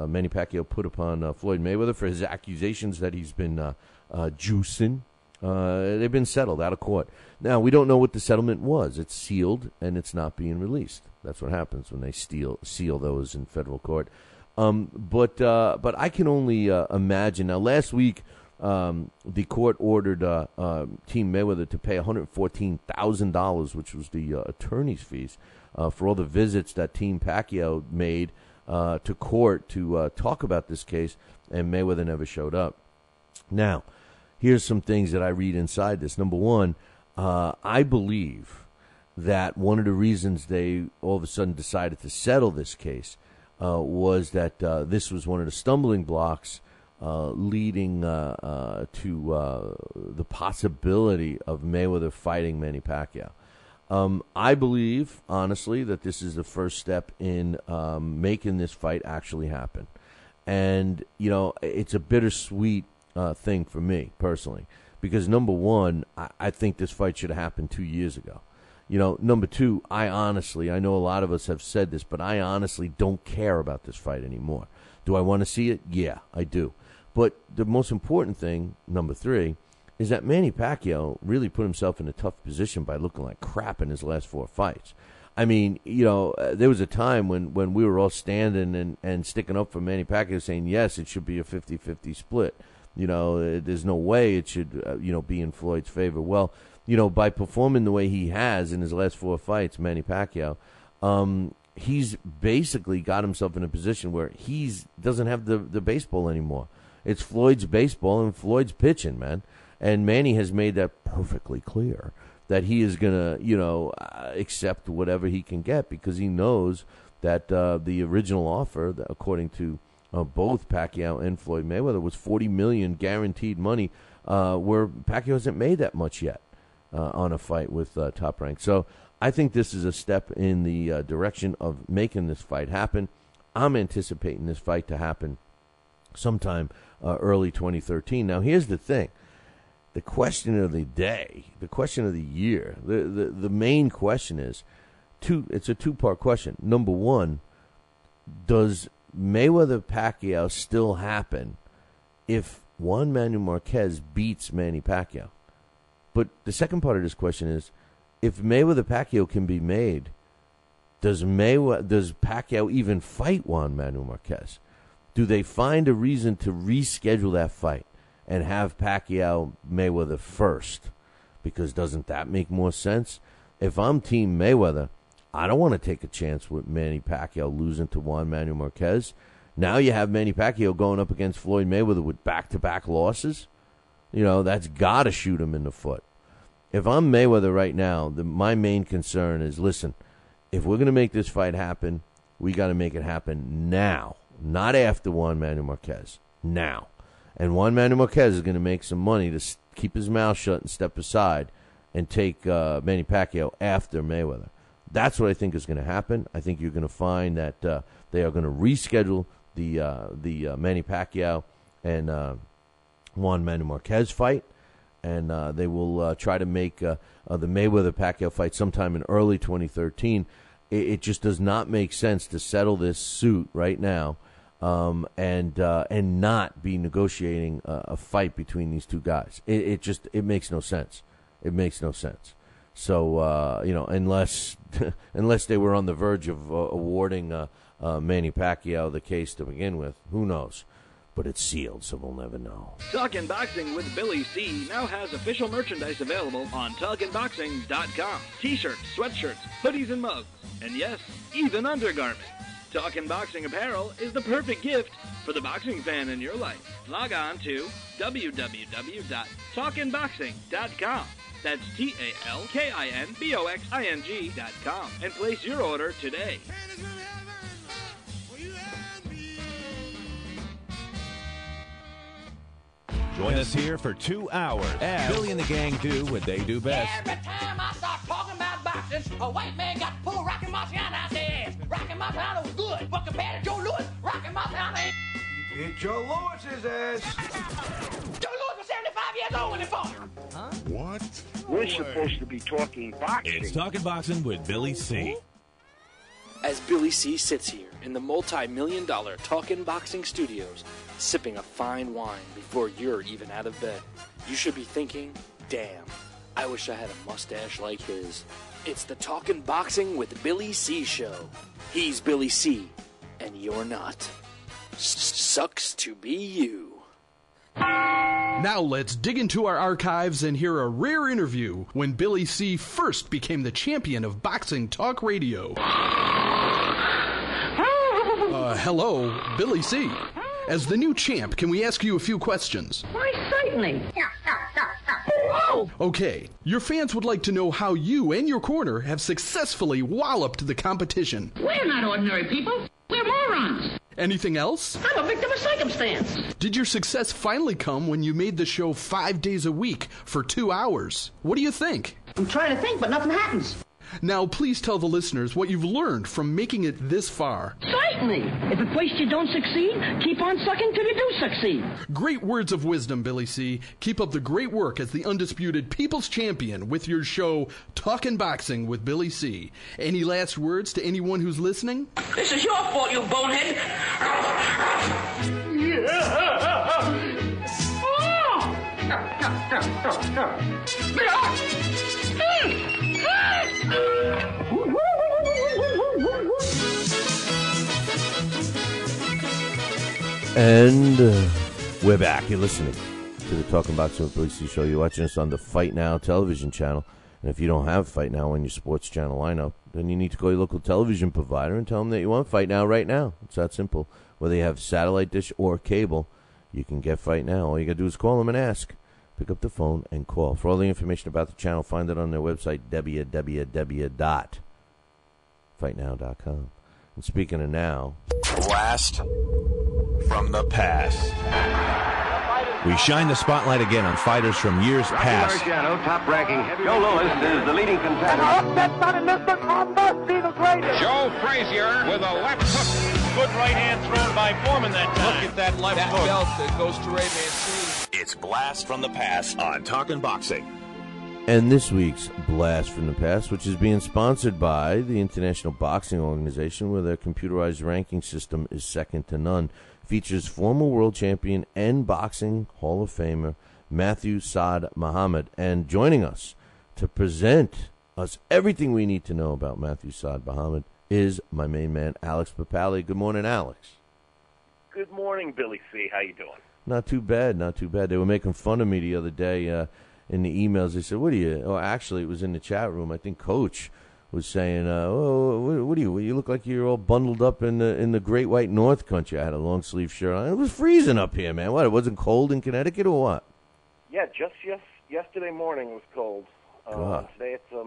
[SPEAKER 4] Manny Pacquiao put upon Floyd Mayweather for his accusations that he's been juicing, they've been settled out of court. Now, we don't know what the settlement was. It's sealed, and it's not being released. That's what happens when they seal those in federal court. But I can only imagine. Now, last week, the court ordered Team Mayweather to pay $114,000, which was the attorney's fees, for all the visits that Team Pacquiao made to court to talk about this case, and Mayweather never showed up. Now, here's some things that I read inside this. Number one, I believe that one of the reasons they all of a sudden decided to settle this case was that this was one of the stumbling blocks leading to the possibility of Mayweather fighting Manny Pacquiao. I believe, honestly, that this is the first step in making this fight actually happen. And, it's a bittersweet thing for me, personally, because, number one, I think this fight should have happened 2 years ago. Number two, I know a lot of us have said this, but I honestly don't care about this fight anymore. Do I want to see it? Yeah, I do. But the most important thing, number three, is that Manny Pacquiao really put himself in a tough position by looking like crap in his last 4 fights. I mean, there was a time when we were all standing and sticking up for Manny Pacquiao, saying, yes, it should be a 50-50 split. There's no way it should, be in Floyd's favor. Well, by performing the way he has in his last 4 fights, Manny Pacquiao, he's basically got himself in a position where he doesn't have the baseball anymore. It's Floyd's baseball and Floyd's pitching, man. And Manny has made that perfectly clear that he is going to, accept whatever he can get because he knows that the original offer, according to both Pacquiao and Floyd Mayweather, was $40 million guaranteed money, where Pacquiao hasn't made that much yet on a fight with Top Rank. So I think this is a step in the direction of making this fight happen. I'm anticipating this fight to happen sometime early 2013. Now, here's the thing. The question of the day, the question of the year, the main question is, it's a two-part question. Number one, does Mayweather-Pacquiao still happen if Juan Manuel Marquez beats Manny Pacquiao? But the second part of this question is, if Mayweather-Pacquiao can be made, does Pacquiao even fight Juan Manuel Marquez? Do they find a reason to reschedule that fight and have Pacquiao-Mayweather first? Because doesn't that make more sense? If I'm Team Mayweather, I don't want to take a chance with Manny Pacquiao losing to Juan Manuel Marquez. Now you have Manny Pacquiao going up against Floyd Mayweather with back-to-back losses. That's got to shoot him in the foot. If I'm Mayweather right now, my main concern is, listen, if we're going to make this fight happen, we got to make it happen now, not after Juan Manuel Marquez. Now. And Juan Manuel Marquez is going to make some money to keep his mouth shut and step aside and take Manny Pacquiao after Mayweather. That's what I think is going to happen. I think you're going to find that they are going to reschedule the Manny Pacquiao and Juan Manuel Marquez fight, and they will try to make the Mayweather-Pacquiao fight sometime in early 2013. It just does not make sense to settle this suit right now and not be negotiating a fight between these two guys. It makes no sense. It makes no sense. So unless they were on the verge of awarding Manny Pacquiao the case to begin with, who knows? But it's sealed, so we'll never know.
[SPEAKER 17] Talkin' Boxing with Billy C. now has official merchandise available on TalkinBoxing.com. T-shirts, sweatshirts, hoodies, and mugs. And yes, even undergarments. Talkin' Boxing apparel is the perfect gift for the boxing fan in your life. Log on to www.talkinboxing.com. That's TalkinBoxing.com and place your order today.
[SPEAKER 13] Join us here for 2 hours as Billy and the gang do what they do best.
[SPEAKER 18] Every time I start talking about boxing, a white man got to pull Rocky Marciano out the ass. Rocky Marciano was good, but compared to Joe Louis, Rocky Marciano ain't.
[SPEAKER 19] Beat Joe Louis's ass.
[SPEAKER 18] Joe Louis was 75 years old when he fought.
[SPEAKER 19] Huh? What?
[SPEAKER 14] We're supposed to be talking boxing.
[SPEAKER 13] It's Talking Boxing with Billy C.
[SPEAKER 2] As Billy C. sits here in the multi-million-dollar Talkin' Boxing Studios, sipping a fine wine before you're even out of bed, you should be thinking, damn, I wish I had a mustache like his. It's the Talkin' Boxing with Billy C. show. He's Billy C., and you're not. Sucks to be you.
[SPEAKER 20] Now let's dig into our archives and hear a rare interview when Billy C. first became the champion of boxing talk radio. Hello, Billy C. As the new champ, can we ask you a few questions?
[SPEAKER 18] Why, certainly.
[SPEAKER 20] Okay, your fans would like to know how you and your corner have successfully walloped the competition.
[SPEAKER 18] We're not ordinary people. We're morons.
[SPEAKER 20] Anything else?
[SPEAKER 18] I'm a victim of circumstance.
[SPEAKER 20] Did your success finally come when you made the show 5 days a week for 2 hours? What do you think?
[SPEAKER 18] I'm trying to think, but nothing happens.
[SPEAKER 20] Now, please tell the listeners what you've learned from making it this far.
[SPEAKER 18] Certainly. If at first you don't succeed, keep on sucking till you do succeed.
[SPEAKER 20] Great words of wisdom, Billy C. Keep up the great work as the undisputed People's Champion with your show, Talkin' Boxing with Billy C. Any last words to anyone who's listening?
[SPEAKER 18] This is your fault, you bonehead.
[SPEAKER 4] And we're back. You're listening to the Talking Boxing with Billy C. show. You're watching us on the Fight Now television channel. And if you don't have Fight Now on your sports channel lineup, then you need to call your local television provider and tell them that you want Fight Now right now. It's that simple. Whether you have satellite dish or cable, you can get Fight Now. All you got to do is call them and ask. Pick up the phone and call. For all the information about the channel, find it on their website, www.fightnow.com. And speaking of now...
[SPEAKER 13] Blast from the past. We shine the spotlight again on fighters from years past.
[SPEAKER 21] Top-ranking Joe Louis is the leading contender.
[SPEAKER 12] Joe Frazier with a left hook. Good right hand thrown by Foreman that time.
[SPEAKER 22] Look at that left hook. Belt that goes to Ray Mancini.
[SPEAKER 13] It's Blast from the Past on Talkin' Boxing.
[SPEAKER 4] And this week's Blast from the Past, which is being sponsored by the International Boxing Organization, where their computerized ranking system is second to none, features former world champion and boxing Hall of Famer Matthew Saad Muhammad. And joining us to present us everything we need to know about Matthew Saad Muhammad is my main man, Alex Papali. Good morning, Alex.
[SPEAKER 23] Good morning, Billy C. How you doing?
[SPEAKER 4] Not too bad, not too bad. They were making fun of me the other day in the emails. They said, what do you... Oh, actually, it was in the chat room. I think Coach was saying, what do you look like you're all bundled up in the Great White North Country. I had a long-sleeve shirt on. It was freezing up here, man. What, it wasn't cold in Connecticut or what?
[SPEAKER 23] Yeah, just yesterday morning was cold. Today it's a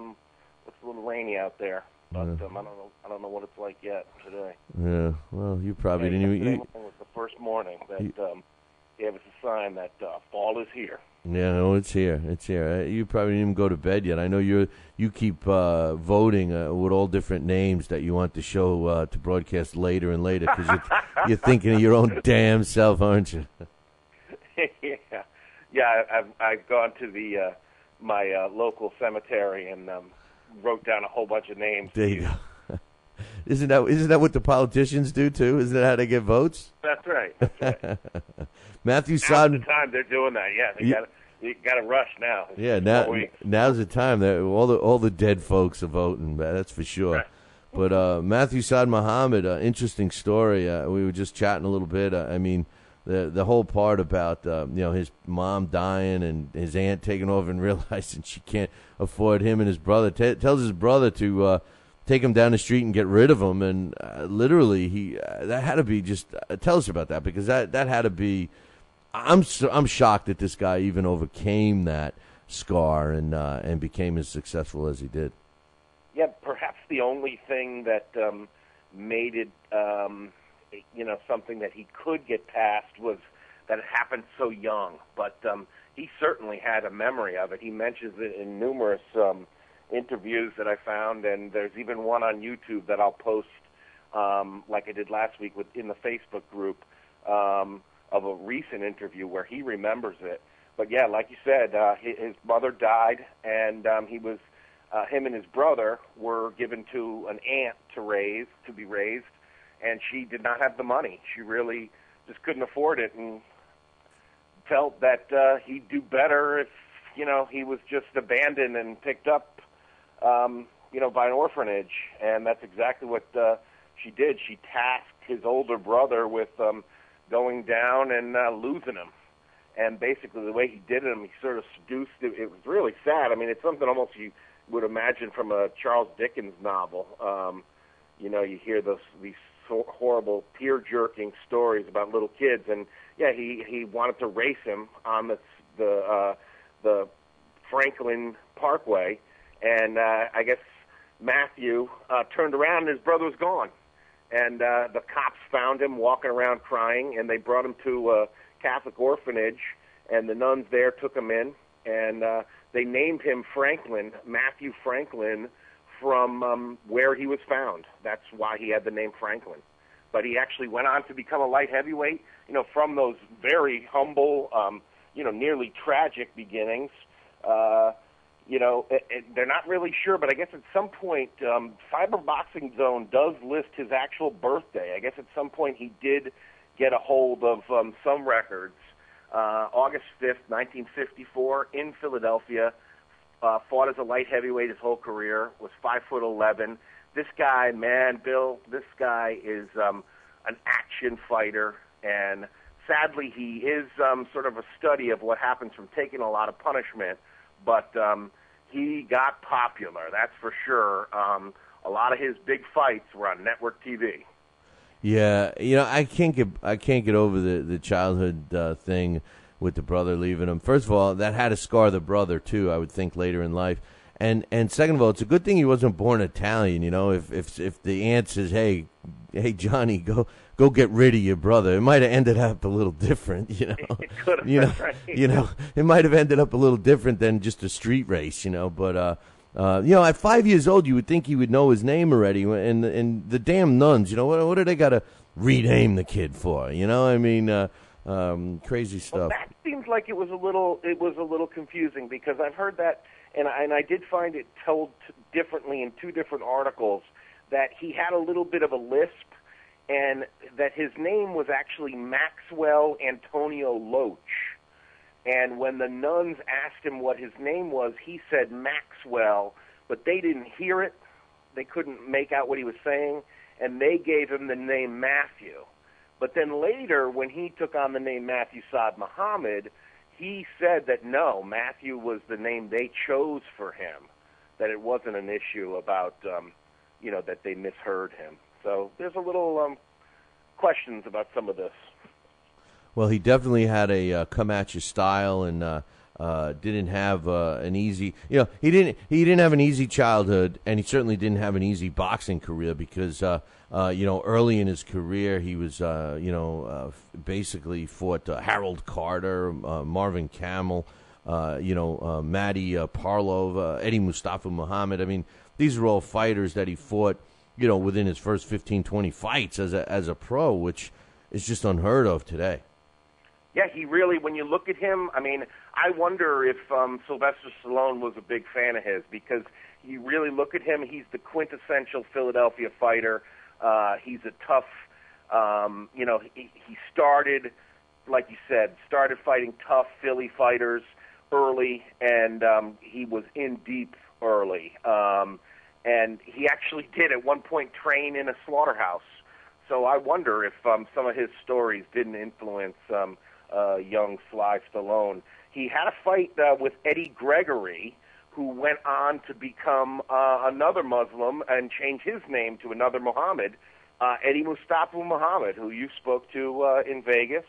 [SPEAKER 23] little rainy out there. But I don't know what it's like yet today.
[SPEAKER 4] Yeah, well, you probably didn't even...
[SPEAKER 23] Yesterday was the first morning that gave us a sign that fall is here.
[SPEAKER 4] Yeah, no, it's here. It's here. You probably didn't even go to bed yet. I know you keep voting with all different names that you want the show to broadcast later and later because you're thinking of your own damn self, aren't you?
[SPEAKER 23] Yeah. I've gone to the my local cemetery and wrote down a whole bunch of names.
[SPEAKER 4] There you go. Isn't that what the politicians do too? Isn't that how they get votes?
[SPEAKER 23] That's right.
[SPEAKER 4] Matthew Saad.
[SPEAKER 23] Now's the time they're doing that. Yeah, you got to rush now.
[SPEAKER 4] Yeah, now's the time that all the dead folks are voting. That's for sure.
[SPEAKER 23] Right.
[SPEAKER 4] But Matthew Saad Muhammad, interesting story. We were just chatting a little bit. I mean, the whole part about his mom dying and his aunt taking over and realizing she can't afford him and his brother. Tells his brother to take him down the street and get rid of him. And literally, that had to be just. Tell us about that because that had to be. I'm shocked that this guy even overcame that scar and became as successful as he did.
[SPEAKER 23] Yeah, perhaps the only thing that made it, something that he could get past was that it happened so young. But he certainly had a memory of it. He mentions it in numerous interviews that I found, and there's even one on YouTube that I'll post, like I did last week in the Facebook group, of a recent interview where he remembers it. But yeah, like you said, his mother died, and him and his brother were given to an aunt to be raised, and she did not have the money. She really just couldn't afford it, and felt that he'd do better if he was just abandoned and picked up by an orphanage. And that's exactly what she did. She tasked his older brother with going down and losing him. And basically the way he did it, he sort of seduced it. It was really sad. I mean, it's something almost you would imagine from a Charles Dickens novel. You hear these horrible, tear-jerking stories about little kids. And, yeah, he wanted to race him on the Franklin Parkway. And I guess Matthew turned around and his brother was gone. And the cops found him walking around crying, and they brought him to a Catholic orphanage, and the nuns there took him in, and they named him Franklin, Matthew Franklin, from where he was found. That's why he had the name Franklin. But he actually went on to become a light heavyweight, from those very humble, nearly tragic beginnings. They're not really sure, but I guess at some point, Fiber Boxing Zone does list his actual birthday. I guess at some point he did get a hold of some records. August 5th, 1954, in Philadelphia, fought as a light heavyweight his whole career, was 5'11". This guy, man, Bill, this guy is an action fighter, and sadly he is sort of a study of what happens from taking a lot of punishment, but he got popular, that's for sure. A lot of his big fights were on network TV.
[SPEAKER 4] Yeah, I can't get over the childhood thing with the brother leaving him. First of all, that had to scar the brother too, I would think, later in life. And second of all, it's a good thing he wasn't born Italian. If the aunt says, "Hey, Johnny, go get rid of your brother," it might have ended up a little different.
[SPEAKER 23] It could have, right?
[SPEAKER 4] It might have ended up a little different than just a street race. But at 5 years old, you would think he would know his name already. And the damn nuns, what do they got to rename the kid for? Crazy stuff.
[SPEAKER 23] Well, that seems like it was a little confusing, because I've heard that. And I did find it told differently in two different articles, that he had a little bit of a lisp, and that his name was actually Maxwell Antonio Loach. And when the nuns asked him what his name was, he said Maxwell, but they didn't hear it. They couldn't make out what he was saying, and they gave him the name Matthew. But then later, when he took on the name Matthew Saad Muhammad, he said that no, Matthew was the name they chose for him, that it wasn't an issue about, that they misheard him. So there's a little questions about some of this.
[SPEAKER 4] Well, he definitely had a come at you style, and didn't have an easy. He didn't have an easy childhood, and he certainly didn't have an easy boxing career, because early in his career he was basically fought Harold Carter, Marvin Camel, Matty Parlov, Eddie Mustafa Muhammad. I mean, these are all fighters that he fought, within his first 15, 20 fights as a pro, which is just unheard of today.
[SPEAKER 23] Yeah, he really, when you look at him, I mean, I wonder if Sylvester Stallone was a big fan of his, because you really look at him, he's the quintessential Philadelphia fighter. He's a tough, he started, like you said, fighting tough Philly fighters early, and he was in deep early. And he actually did at one point train in a slaughterhouse. So I wonder if some of his stories didn't influence young Sly Stallone. He had a fight with Eddie Gregory, who went on to become another Muslim and change his name to another Muhammad, Eddie Mustafa Muhammad, who you spoke to in Vegas.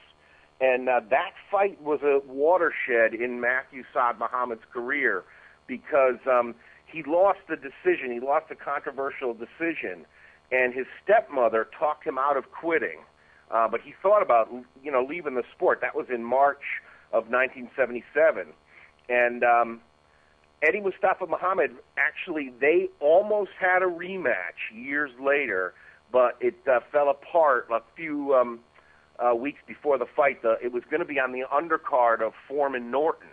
[SPEAKER 23] And that fight was a watershed in Matthew Saad Muhammad's career, because he lost the decision. He lost a controversial decision, and his stepmother talked him out of quitting. But he thought about, leaving the sport. That was in March of 1977. And Eddie Mustafa Muhammad, actually, they almost had a rematch years later, but it fell apart a few weeks before the fight. It was going to be on the undercard of Foreman Norton.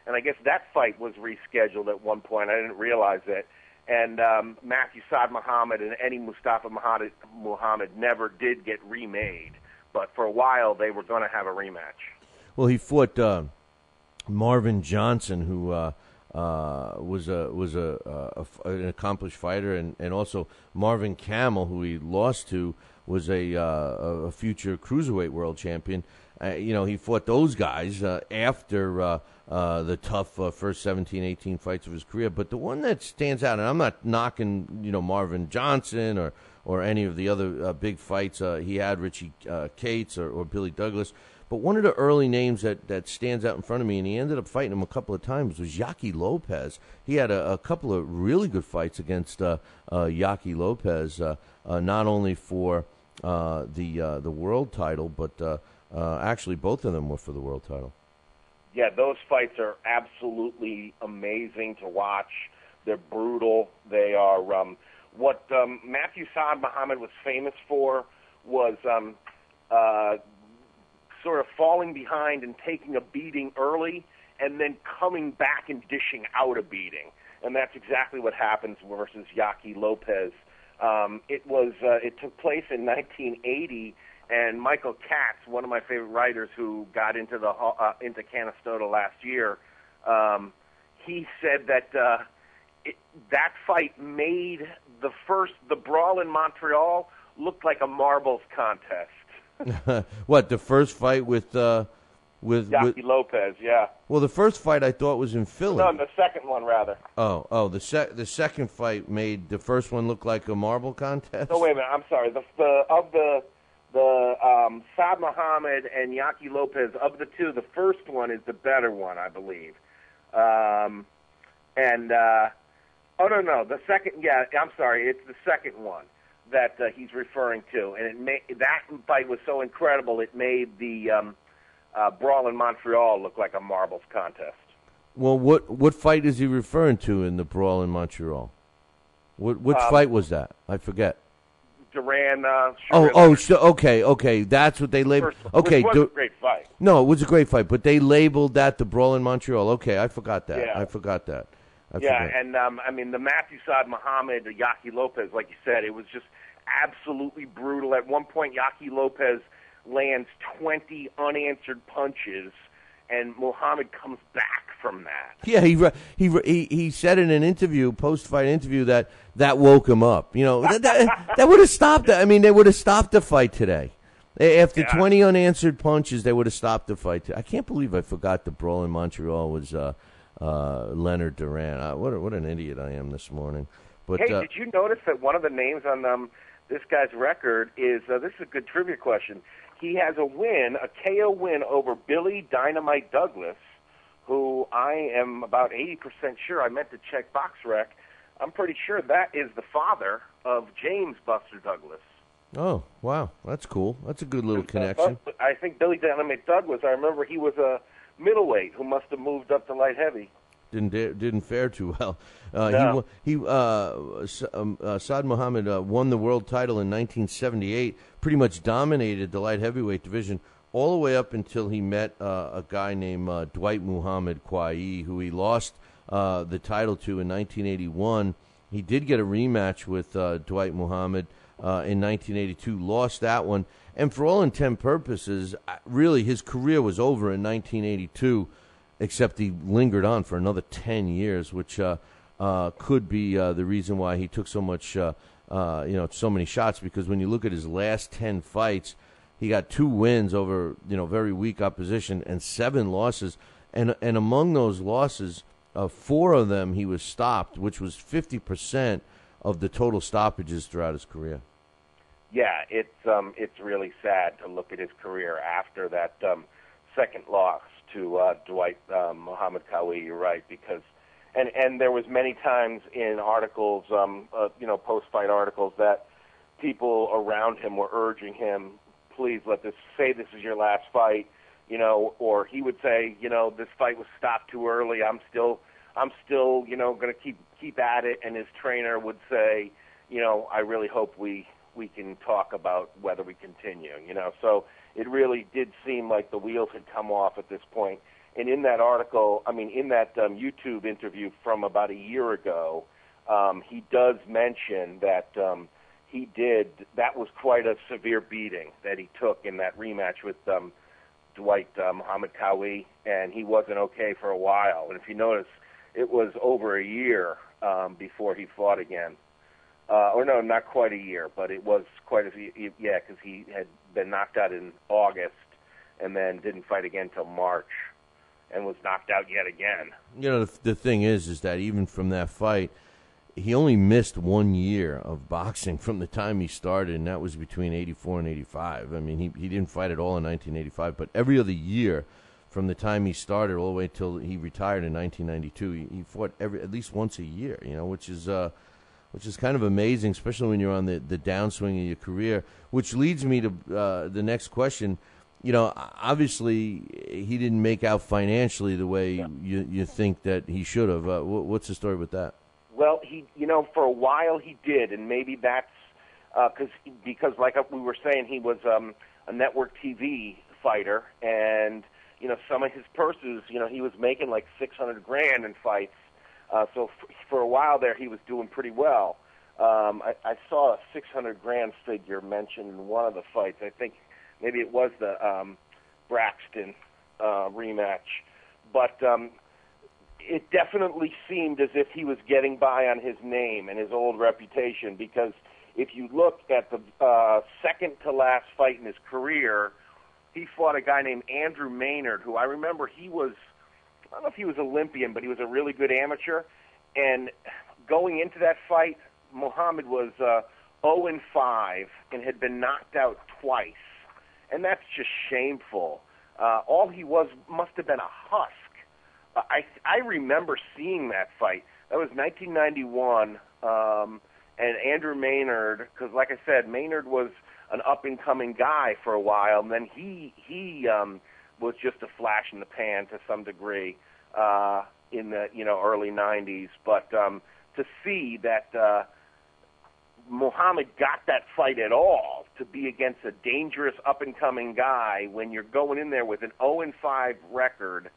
[SPEAKER 23] And I guess that fight was rescheduled at one point. I didn't realize it. And Matthew Saad Muhammad and Eddie Mustafa Muhammad never did get remade. But for a while, they were going to have a rematch.
[SPEAKER 4] Well, he fought Marvin Johnson, who was an accomplished fighter, and also Marvin Camel, who he lost to, was a future cruiserweight world champion. He fought those guys after the tough first 17, 18 fights of his career. But the one that stands out, and I'm not knocking, Marvin Johnson or any of the other big fights he had, Richie Cates or Billy Douglas. But one of the early names that stands out in front of me, and he ended up fighting him a couple of times, was Yaki Lopez. He had a couple of really good fights against Yaki Lopez, not only for the world title, but actually both of them were for the world title.
[SPEAKER 23] Yeah, those fights are absolutely amazing to watch. They're brutal. They are what Matthew Saad Muhammad was famous for was sort of falling behind and taking a beating early and then coming back and dishing out a beating. And that's exactly what happens versus Yaki Lopez. It took place in 1980, and Michael Katz, one of my favorite writers who got into Canastota last year, he said that that fight made the brawl in Montreal look like a marbles contest.
[SPEAKER 4] What, the first fight with
[SPEAKER 23] Yaki Lopez? Yeah.
[SPEAKER 4] Well, the first fight I thought was in Philly.
[SPEAKER 23] No, the second one rather.
[SPEAKER 4] The second fight made the first one look like a marble contest.
[SPEAKER 23] No, wait a minute. I'm sorry. Saad Muhammad and Yaki Lopez, of the two, the first one is the better one, I believe. The second, I'm sorry, it's the second one that he's referring to. And that fight was so incredible, it made the brawl in Montreal look like a marbles contest.
[SPEAKER 4] Well, what fight is he referring to in the brawl in Montreal? Which fight was that? I forget.
[SPEAKER 23] Duran.
[SPEAKER 4] Okay. That's what they labeled. Okay,
[SPEAKER 23] which was a great fight.
[SPEAKER 4] No, it was a great fight, but they labeled that the brawl in Montreal. Okay, I forgot that.
[SPEAKER 23] Yeah.
[SPEAKER 4] I forgot that.
[SPEAKER 23] And the Matthew Saad Muhammad, Yaki Lopez, like you said, it was just absolutely brutal. At one point, Yaki Lopez lands 20 unanswered punches, and Muhammad comes back from that.
[SPEAKER 4] Yeah, he said in an interview, post-fight interview, that woke him up. You know, that would have stopped. I mean, they would have stopped the fight today. After 20 unanswered punches, they would have stopped the fight. I can't believe I forgot the brawl in Montreal was Leonard Duran. What an idiot I am this morning. But
[SPEAKER 23] hey, did you notice that one of the names on this guy's record is this is a good trivia question. He has a KO win over Billy Dynamite Douglas, who I am about 80% sure. I meant to check BoxRec. I'm pretty sure that is the father of James Buster Douglas.
[SPEAKER 4] Oh, wow. That's cool. That's a good little connection.
[SPEAKER 23] I think Billy Dynamite Douglas, I remember he was a middleweight who must have moved up to light heavy.
[SPEAKER 4] Didn't fare too well.
[SPEAKER 23] No.
[SPEAKER 4] Saad Muhammad won the world title in 1978, pretty much dominated the light heavyweight division all the way up until he met a guy named Dwight Muhammad Kwai, who he lost the title to in 1981. He did get a rematch with Dwight Muhammad in 1982, lost that one, and for all intent and purposes, really his career was over in 1982, except he lingered on for another 10 years, which could be the reason why he took so much, so many shots, because when you look at his last 10 fights, he got 2 wins over, very weak opposition and 7 losses. And among those losses, 4 of them he was stopped, which was 50% of the total stoppages throughout his career.
[SPEAKER 23] Yeah, it's really sad to look at his career after that second loss to Dwight Muhammad Kawi. You're right, because and there was many times in articles, post-fight articles, that people around him were urging him, please say this is your last fight, or he would say, this fight was stopped too early. I'm still, going to keep at it. And his trainer would say, I really hope we can talk about whether we continue, So it really did seem like the wheels had come off at this point. And in that article, in that YouTube interview from about a year ago, he does mention that that was quite a severe beating that he took in that rematch with Dwight Muhammad Kawi, and he wasn't okay for a while. And if you notice, it was over a year before he fought again. Or no, not quite a year, but it was quite a few, because he had been knocked out in August and then didn't fight again till March and was knocked out yet again.
[SPEAKER 4] The thing is that even from that fight, he only missed 1 year of boxing from the time he started, and that was between 84 and 85. He didn't fight at all in 1985, but every other year from the time he started all the way till he retired in 1992, he fought at least once a year, which is kind of amazing, especially when you're on the downswing of your career, which leads me to the next question. Obviously he didn't make out financially the way you think that he should have. What's the story with that?
[SPEAKER 23] Well, he, for a while he did, and maybe that's because like we were saying, he was a network TV fighter, and some of his purses, he was making like $600,000 in fights. So for a while there, he was doing pretty well. I saw a $600,000 figure mentioned in one of the fights. I think maybe it was the Braxton rematch, but it definitely seemed as if he was getting by on his name and his old reputation, because if you look at the second to last fight in his career, he fought a guy named Andrew Maynard, who I remember I don't know if he was Olympian, but he was a really good amateur. And going into that fight, Muhammad was 0-5 and had been knocked out twice, and that's just shameful. All he must have been a husk. I remember seeing that fight. That was 1991, and Andrew Maynard, because like I said, Maynard was an up-and-coming guy for a while, and then he was just a flash in the pan to some degree in the early 90s. But to see that Muhammad got that fight at all, to be against a dangerous up-and-coming guy when you're going in there with an 0-5 record,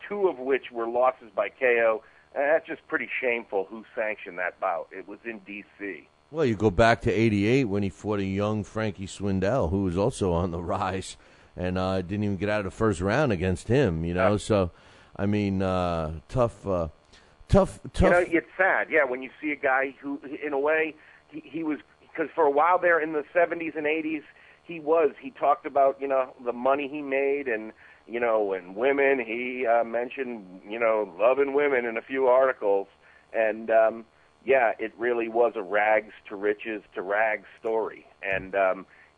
[SPEAKER 23] 2 of which were losses by KO, that's just pretty shameful who sanctioned that bout. It was in D.C.
[SPEAKER 4] Well, you go back to 88 when he fought a young Frankie Swindell, who was also on the rise, and didn't even get out of the first round against him, So, I mean, tough.
[SPEAKER 23] It's sad, when you see a guy who, in a way, he was, because for a while there in the 70s and 80s, he talked about, the money he made and, and women. He mentioned, loving women in a few articles. And, it really was a rags to riches to rags story. And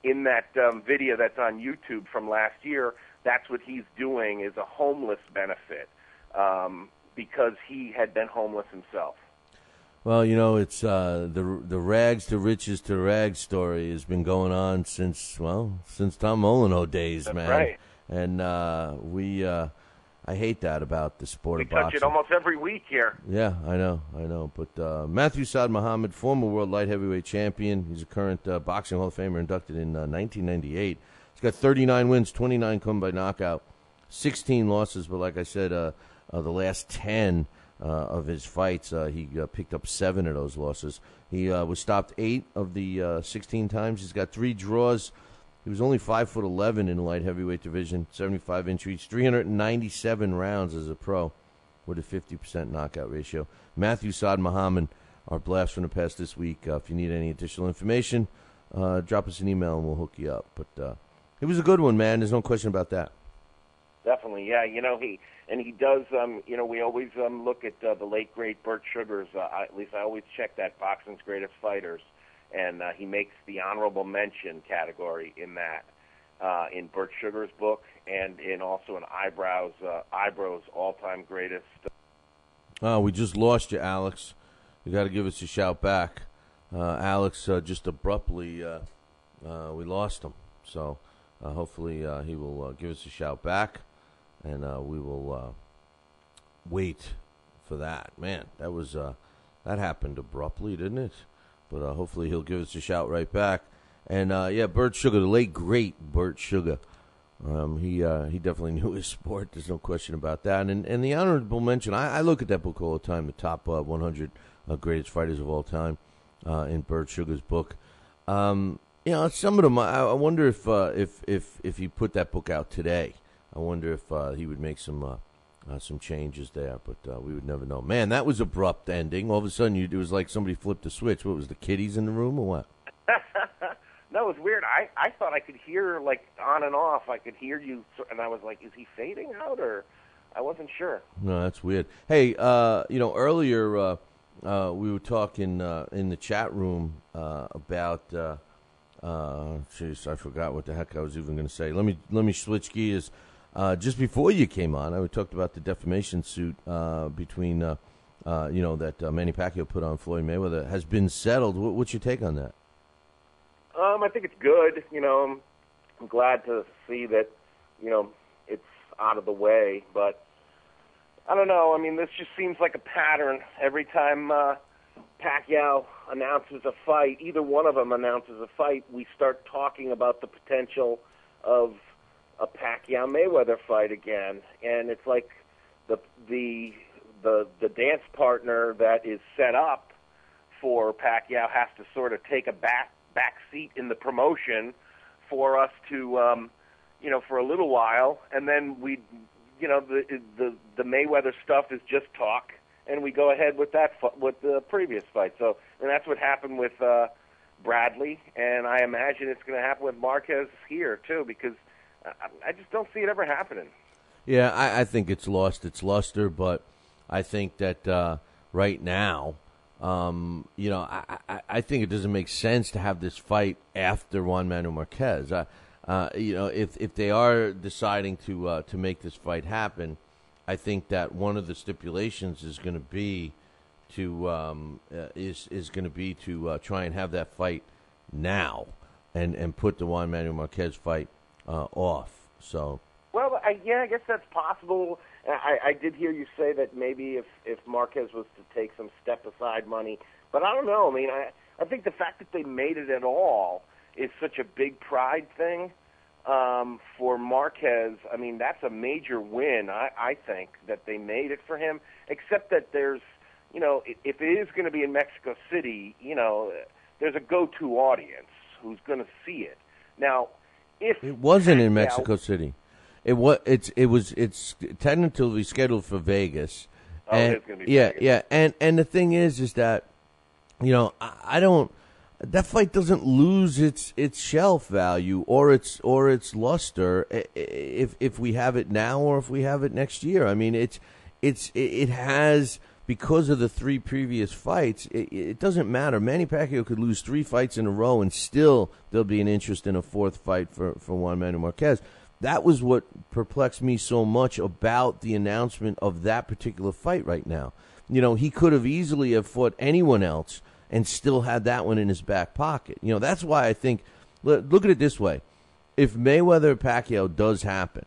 [SPEAKER 23] in that video that's on YouTube from last year, that's what he's doing is a homeless benefit because he had been homeless himself.
[SPEAKER 4] Well, it's the rags to riches to rags story has been going on since Tom Molyneux days,
[SPEAKER 23] That's
[SPEAKER 4] man.
[SPEAKER 23] Right.
[SPEAKER 4] And I hate that about the sport of boxing.
[SPEAKER 23] We touch it almost every week here.
[SPEAKER 4] Yeah, I know. But Matthew Saad Muhammad, former world light heavyweight champion, he's a current Boxing Hall of Famer, inducted in 1998. He's got 39 wins, 29 come by knockout, 16 losses, but like I said, the last 10 of his fights, he picked up 7 of those losses. He was stopped 8 of the 16 times. He's got 3 draws. He was only 5'11" in the light heavyweight division, 75-inch reach, 397 rounds as a pro with a 50% knockout ratio. Matthew Saad Muhammad, our blast from the past this week. If you need any additional information, drop us an email and we'll hook you up. But it was a good one, man. There's no question about that.
[SPEAKER 23] Definitely, yeah. He does. We always look at the late great Bert Sugars. At least I always check that Boxing's Greatest Fighters, and he makes the honorable mention category in that in Bert Sugars' book, and in also in Eyebrows all-time greatest.
[SPEAKER 4] We just lost you, Alex. You got to give us a shout back, Alex. Just abruptly, we lost him. So hopefully he will give us a shout back. And we will wait for that. Man, that was that happened abruptly, didn't it? But hopefully he'll give us a shout right back. And Bert Sugar, the late great Bert Sugar, he definitely knew his sport. There's no question about that. And the honorable mention, I look at that book all the time, the top 100 greatest fighters of all time, in Bert Sugar's book. Some of them. I wonder if he put that book out today. I wonder if he would make some changes there, but we would never know. Man, that was abrupt ending. All of a sudden, it was like somebody flipped a switch. What was the kiddies in the room or what?
[SPEAKER 23] No, it was weird. I thought I could hear like on and off. I could hear you, and I was like, "Is he fading out?" Or I wasn't sure.
[SPEAKER 4] No, that's weird. Hey, earlier we were talking in the chat room about. I forgot what the heck I was even going to say. Let me switch gears. Just before you came on, I talked about the defamation suit between, that Manny Pacquiao put on Floyd Mayweather has been settled. What's your take on that?
[SPEAKER 23] I think it's good. I'm glad to see that, it's out of the way. But I don't know. I mean, this just seems like a pattern. Every time Pacquiao announces a fight, either one of them announces a fight, we start talking about the potential of a Pacquiao-Mayweather fight again, and it's like the dance partner that is set up for Pacquiao has to sort of take a back seat in the promotion for us to, for a little while, and then the Mayweather stuff is just talk, and we go ahead with with the previous fight. So, and that's what happened with Bradley, and I imagine it's going to happen with Marquez here too, because I just don't see it ever happening.
[SPEAKER 4] Yeah, I think it's lost its luster, but I think that right now I think it doesn't make sense to have this fight after Juan Manuel Marquez. If they are deciding to make this fight happen, I think that one of the stipulations is going to be to try and have that fight now and put the Juan Manuel Marquez fight off. So.
[SPEAKER 23] Well, I guess that's possible. I did hear you say that maybe if Marquez was to take some step-aside money. But I don't know. I mean, I think the fact that they made it at all is such a big pride thing for Marquez. I mean, that's a major win, I think, that they made it for him, except that there's, if it is going to be in Mexico City, there's a go-to audience who's going to see it. Now, if
[SPEAKER 4] it wasn't in Mexico City. It's tentatively scheduled for Vegas.
[SPEAKER 23] Oh, it's going to be Vegas.
[SPEAKER 4] Yeah, and the thing is that, I don't. That fight doesn't lose its shelf value or its luster if we have it now or if we have it next year. I mean, it has, because of the three previous fights. It doesn't matter. Manny Pacquiao could lose 3 fights in a row and still there'll be an interest in a 4th fight for Juan Manuel Marquez. That was what perplexed me so much about the announcement of that particular fight right now. He could have easily have fought anyone else and still had that one in his back pocket. That's why I think, look at it this way. If Mayweather-Pacquiao does happen,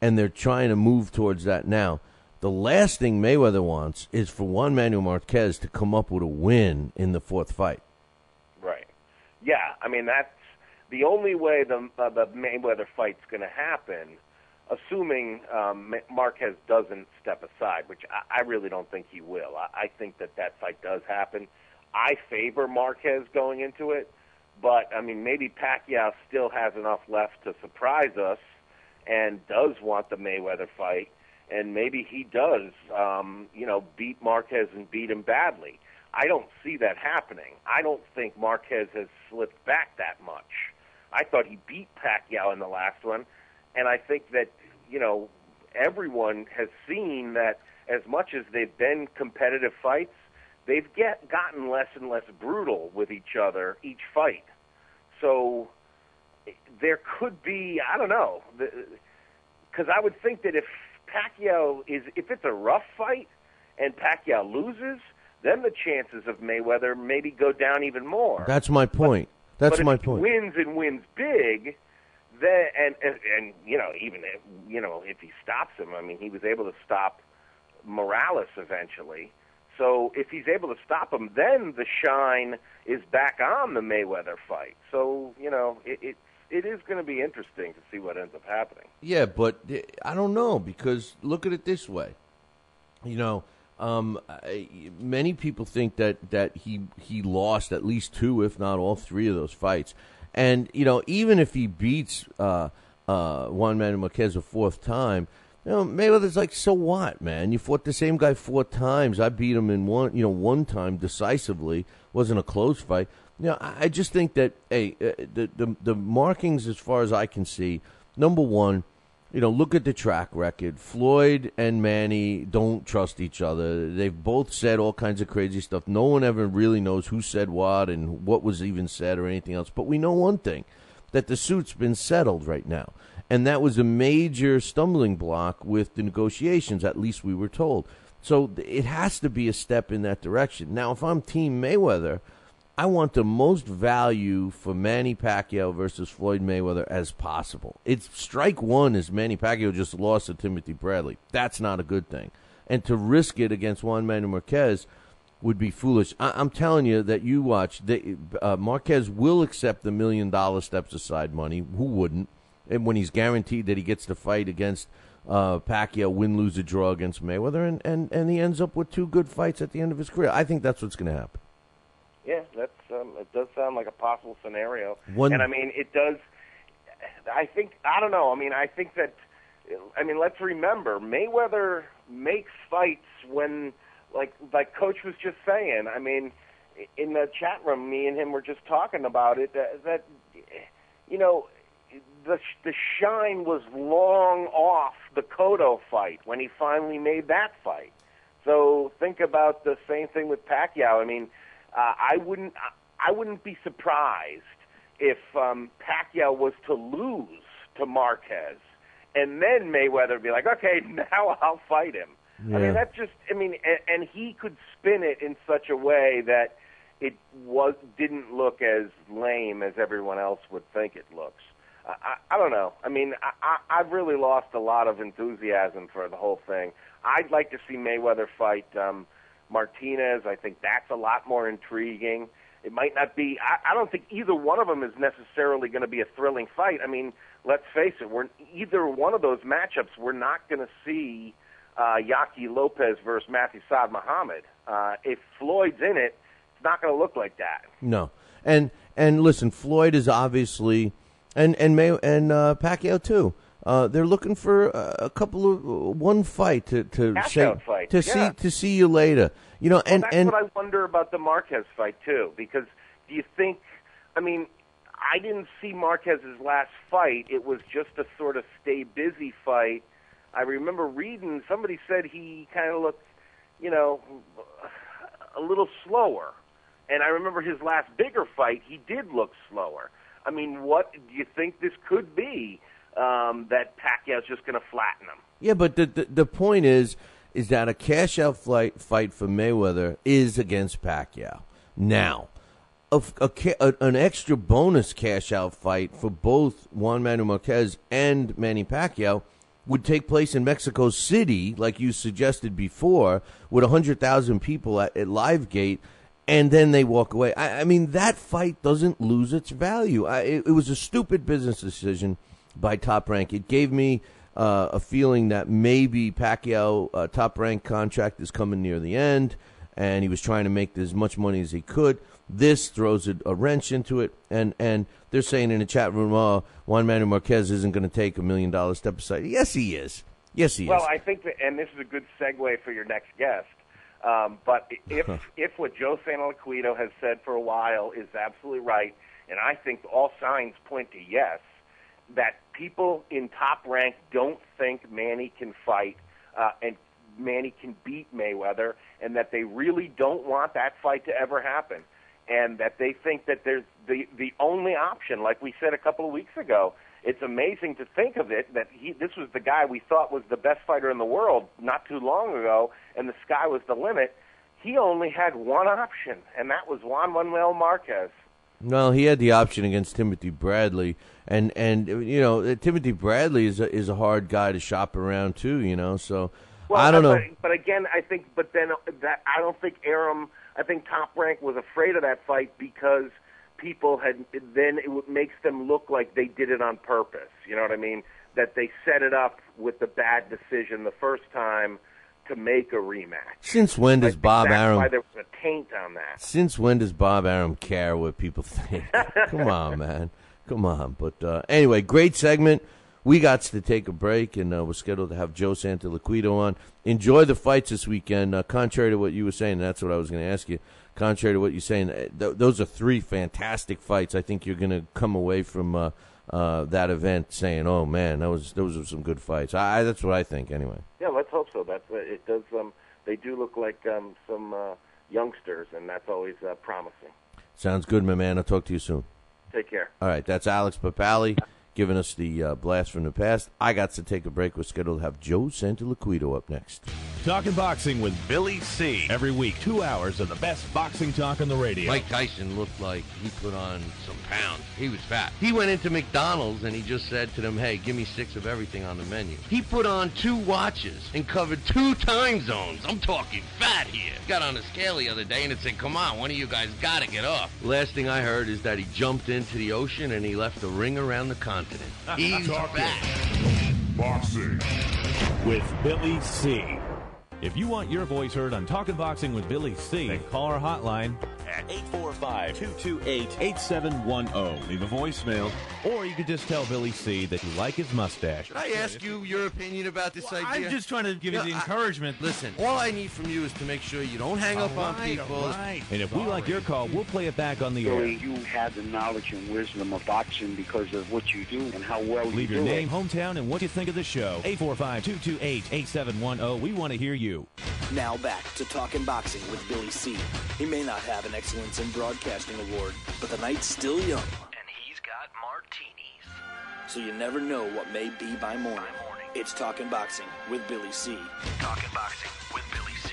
[SPEAKER 4] and they're trying to move towards that now, the last thing Mayweather wants is for Juan Manuel Marquez to come up with a win in the 4th fight.
[SPEAKER 23] Right. Yeah, I mean, that's the only way the Mayweather fight's going to happen, assuming Marquez doesn't step aside, which I really don't think he will. I think that fight does happen. I favor Marquez going into it, but, I mean, maybe Pacquiao still has enough left to surprise us and does want the Mayweather fight, and maybe he does, beat Marquez and beat him badly. I don't see that happening. I don't think Marquez has slipped back that much. I thought he beat Pacquiao in the last one, and I think that, everyone has seen that as much as they've been competitive fights, they've gotten less and less brutal with each other each fight. So there could be, I don't know, because I would think that if it's a rough fight and Pacquiao loses, then the chances of Mayweather maybe go down even more.
[SPEAKER 4] That's my point. That's my point.
[SPEAKER 23] If he wins and wins big, then and even if he stops him, I mean, he was able to stop Morales eventually. So if he's able to stop him, then the shine is back on the Mayweather fight. So it is going to be interesting to see what ends up happening.
[SPEAKER 4] Yeah, but I don't know, because look at it this way. Many people think that he lost at least 2, if not all 3 of those fights. And, even if he beats Juan Manuel Marquez a 4th time, Mayweather's like, so what, man? You fought the same guy 4 times. I beat him in one time decisively. Wasn't a close fight. I just think that, the markings, as far as I can see, number one, look at the track record. Floyd and Manny don't trust each other. They've both said all kinds of crazy stuff. No one ever really knows who said what and what was even said or anything else. But we know one thing, that the suit's been settled right now. And that was a major stumbling block with the negotiations, at least we were told. So it has to be a step in that direction. Now, if I'm Team Mayweather, I want the most value for Manny Pacquiao versus Floyd Mayweather as possible. It's strike one is Manny Pacquiao just lost to Timothy Bradley. That's not a good thing. And to risk it against Juan Manuel Marquez would be foolish. I'm telling you that you watch. Marquez will accept the $1 million steps aside money. Who wouldn't? And when he's guaranteed that he gets to fight against Pacquiao, win, lose, or draw against Mayweather, and he ends up with 2 good fights at the end of his career. I think that's what's going to happen.
[SPEAKER 23] Yeah, that's it does sound like a possible scenario.
[SPEAKER 4] And
[SPEAKER 23] I mean, it does. I think that. Let's remember, Mayweather makes fights when, like Coach was just saying. I mean, in the chat room, me and him were just talking about it. That the shine was long off the Cotto fight when he finally made that fight. So think about the same thing with Pacquiao. I mean, I wouldn't be surprised if Pacquiao was to lose to Marquez, and then Mayweather would be like, okay, now I'll fight him.
[SPEAKER 4] Yeah.
[SPEAKER 23] I mean, that's just, and he could spin it in such a way that it didn't look as lame as everyone else would think it looks. I don't know. I mean, I've really lost a lot of enthusiasm for the whole thing. I'd like to see Mayweather fight Martinez. I think that's a lot more intriguing. It might not be. I don't think either one of them is necessarily going to be a thrilling fight. I mean, let's face it. Either one of those matchups, we're not going to see Yaki Lopez versus Matthew Saad Muhammad. If Floyd's in it, it's not going to look like that.
[SPEAKER 4] No, and listen, Floyd is obviously, and Pacquiao too. They're looking for a couple of one fight to say
[SPEAKER 23] fight.
[SPEAKER 4] to see you later. You know,
[SPEAKER 23] that's what I wonder about the Marquez fight too. Because do you think? I mean, I didn't see Marquez's last fight. It was just a sort of stay busy fight. I remember reading somebody said he kind of looked, you know, a little slower. And I remember his last bigger fight, he did look slower. I mean, what do you think this could be? That Pacquiao's just going to flatten him.
[SPEAKER 4] Yeah, but the point is that a cash-out fight for Mayweather is against Pacquiao. Now, an extra bonus cash-out fight for both Juan Manuel Marquez and Manny Pacquiao would take place in Mexico City, like you suggested before, with 100,000 people at Livegate, and then they walk away. I mean, that fight doesn't lose its value. It was a stupid business decision by Top Rank. It gave me a feeling that maybe Pacquiao Top Rank contract is coming near the end, and he was trying to make as much money as he could. This throws a wrench into it, and they're saying in the chat room, oh, Juan Manuel Marquez isn't going to take $1 million step aside. Yes, he is. Yes, he is.
[SPEAKER 23] Well, I think that, and this is a good segue for your next guest, but if what Joe Santoliquito has said for a while is absolutely right, and I think all signs point to yes, that people in Top Rank don't think Manny can fight and Manny can beat Mayweather, and that they really don't want that fight to ever happen, and that they think that there's the only option, like we said a couple of weeks ago. It's amazing to think of it, that this was the guy we thought was the best fighter in the world not too long ago, and the sky was the limit. He only had one option, and that was Juan Manuel Marquez.
[SPEAKER 4] Well, he had the option against Timothy Bradley, and you know, Timothy Bradley is a hard guy to shop around too, you know. So
[SPEAKER 23] well,
[SPEAKER 4] I don't know.
[SPEAKER 23] But again, I think I think Top Rank was afraid of that fight because people then it makes them look like they did it on purpose. You know what I mean? That they set it up with the bad decision the first time to make a rematch.
[SPEAKER 4] Since when does Bob Arum?
[SPEAKER 23] That's why there was a taint on that.
[SPEAKER 4] Since when does Bob Arum care what people think? Come on, man. Come on. But anyway, great segment. We got to take a break, and we're scheduled to have Joe Santoliquito on. Enjoy the fights this weekend. Contrary to what you were saying, that's what I was going to ask you. Contrary to what you're saying, those are three fantastic fights. I think you're going to come away from that event saying, "Oh man, those are some good fights." That's what I think, anyway.
[SPEAKER 23] Yeah, let's hope so. It does. They do look like some youngsters, and that's always promising.
[SPEAKER 4] Sounds good, my man. I'll talk to you soon.
[SPEAKER 23] Take care.
[SPEAKER 4] All right, that's Alex Papali giving us the blast from the past. I got to take a break. We're scheduled to have Joe Santoliquito up next.
[SPEAKER 13] Talking Boxing with Billy C. Every week, 2 hours of the best boxing talk on the radio.
[SPEAKER 5] Mike Tyson looked like he put on some pounds. He was fat. He went into McDonald's and he just said to them, hey, give me 6 of everything on the menu. He put on 2 watches and covered 2 time zones. I'm talking fat here. Got on a scale the other day and it said, come on, one of you guys got to get off. Last thing I heard is that he jumped into the ocean and he left a ring around the continent. He's fat.
[SPEAKER 10] Boxing
[SPEAKER 13] with Billy C. If you want your voice heard on Talking Boxing with Billy C., then call our hotline at 845-228-8710. Leave a voicemail, or you could just tell Billy C. that you like his mustache.
[SPEAKER 5] Should I ask you your opinion about this idea?
[SPEAKER 3] I'm just trying to give you the encouragement.
[SPEAKER 5] Listen, all I need from you is to make sure you don't hang up on people.
[SPEAKER 13] And if we like your call, we'll play it back on the air.
[SPEAKER 8] Billy, you have the knowledge and wisdom of boxing because of what you do and how well you do it.
[SPEAKER 13] Leave your name, hometown, and what you think of the show. 845-228-8710. We want to hear you.
[SPEAKER 2] Now back to Talking Boxing with Billy C. He may not have an Excellence in Broadcasting award, but the night's still young.
[SPEAKER 6] And he's got martinis.
[SPEAKER 2] So you never know what may be by morning. It's Talking Boxing with Billy C.
[SPEAKER 6] Talking Boxing with Billy C.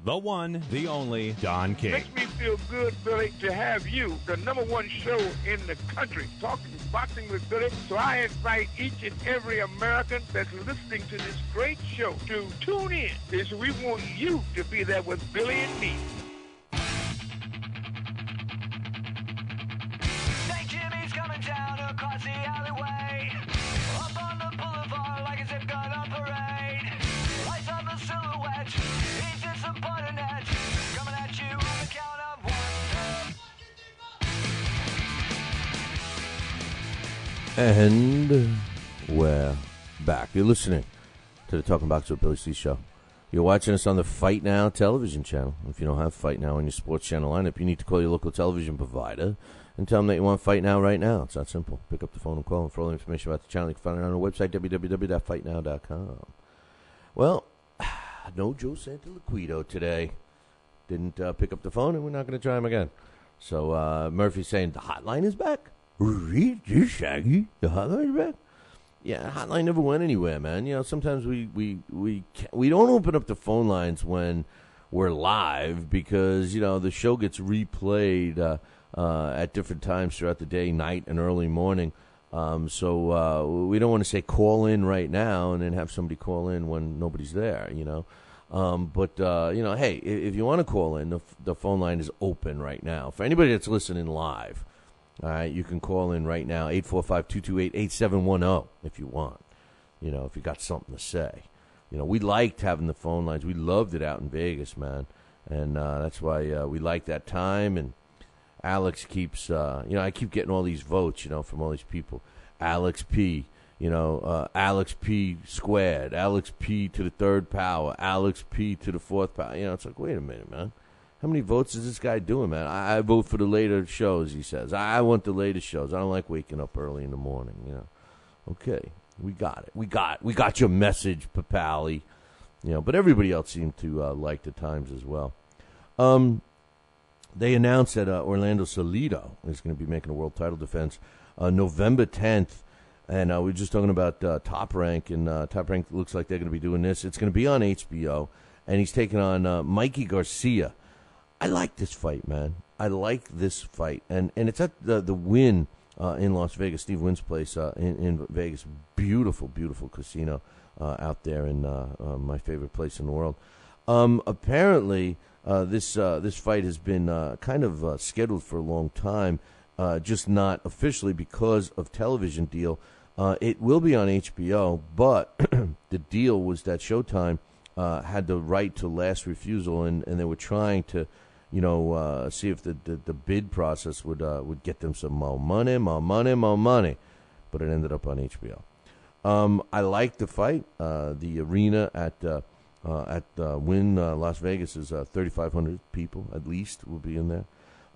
[SPEAKER 13] The one, the only, Don King.
[SPEAKER 14] Makes me feel good, Billy, to have you, the #1 show in the country, Talking Boxing with Billy. So I invite each and every American that's listening to this great show to tune in, because we want you to be there with Billy and me.
[SPEAKER 6] St. Jimmy's coming down across the alleyway, up on the boulevard like a zip gun on parade. Lights up a silhouette, he's just a buttonette, coming at you on the count of one.
[SPEAKER 4] And we're back. You're listening to the Talking Boxing with Billy C show. You're watching us on the Fight Now television channel. If you don't have Fight Now on your sports channel lineup, you need to call your local television provider and tell them that you want Fight Now right now. It's that simple. Pick up the phone and call them. For all the information about the channel, you can find it on our website, www.fightnow.com. Well, no Joe Santaliquido today. Didn't pick up the phone, and we're not going to try him again. So Murphy's saying the hotline is back. Really, Shaggy? The hotline is back? Yeah, the hotline never went anywhere, man. You know, sometimes we don't open up the phone lines when we're live because, you know, the show gets replayed at different times throughout the day, night, and early morning. So we don't want to say call in right now and then have somebody call in when nobody's there, you know. But you know, hey, if you want to call in, the phone line is open right now. For anybody that's listening live, all right, you can call in right now, 845-228-8710 if you want. You know, if you got something to say. You know, we liked having the phone lines. We loved it out in Vegas, man. And that's why we like that time. And Alex keeps, you know, I keep getting all these votes, you know, from all these people. Alex P., you know, Alex P squared, Alex P to the third power, Alex P to the fourth power. You know, it's like, wait a minute, man. How many votes is this guy doing, man? I vote for the later shows, he says. I want the latest shows. I don't like waking up early in the morning, you know. Okay, we got it. We got your message, Papali. You know, but everybody else seemed to like the times as well. They announced that Orlando Salido is going to be making a world title defense November 10th. And we were just talking about Top Rank, and Top Rank looks like they're going to be doing this. It's going to be on HBO, and he's taking on Mikey Garcia. I like this fight, man. I like this fight. And it's at the Wynn in Las Vegas, Steve Wynn's place in Vegas. Beautiful, beautiful casino out there in my favorite place in the world. Apparently, this fight has been kind of scheduled for a long time, just not officially because of television deal. It will be on HBO, but the deal was that Showtime had the right to last refusal, and they were trying to, you know, see if the bid process would get them some more money. But it ended up on HBO. I like the fight. The arena at Wynn Las Vegas is 3,500 people at least will be in there.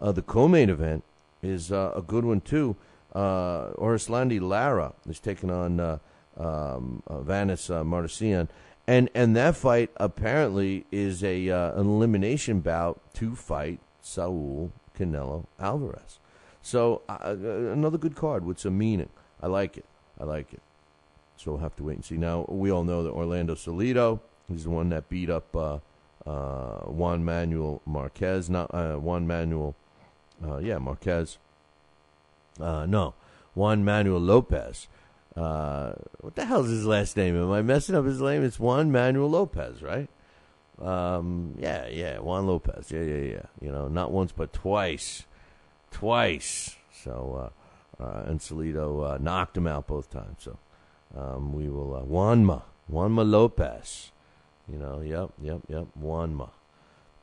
[SPEAKER 4] The co-main event is a good one too. Orislandi Lara is taking on Vanis Martirosyan. And that fight apparently is an elimination bout to fight Saul Canelo Alvarez. So another good card with some meaning. I like it. So we'll have to wait and see. Now, we all know that Orlando Salido is the one that beat up Juan Manuel Marquez. Marquez. Juan Manuel Lopez. What the hell is his last name? Am I messing up his name? It's Juan Manuel Lopez, right? Juan Lopez. Yeah. You know, not once but twice. So, and Salido knocked him out both times. So, we will Juanma Lopez. You know, yep, Juanma.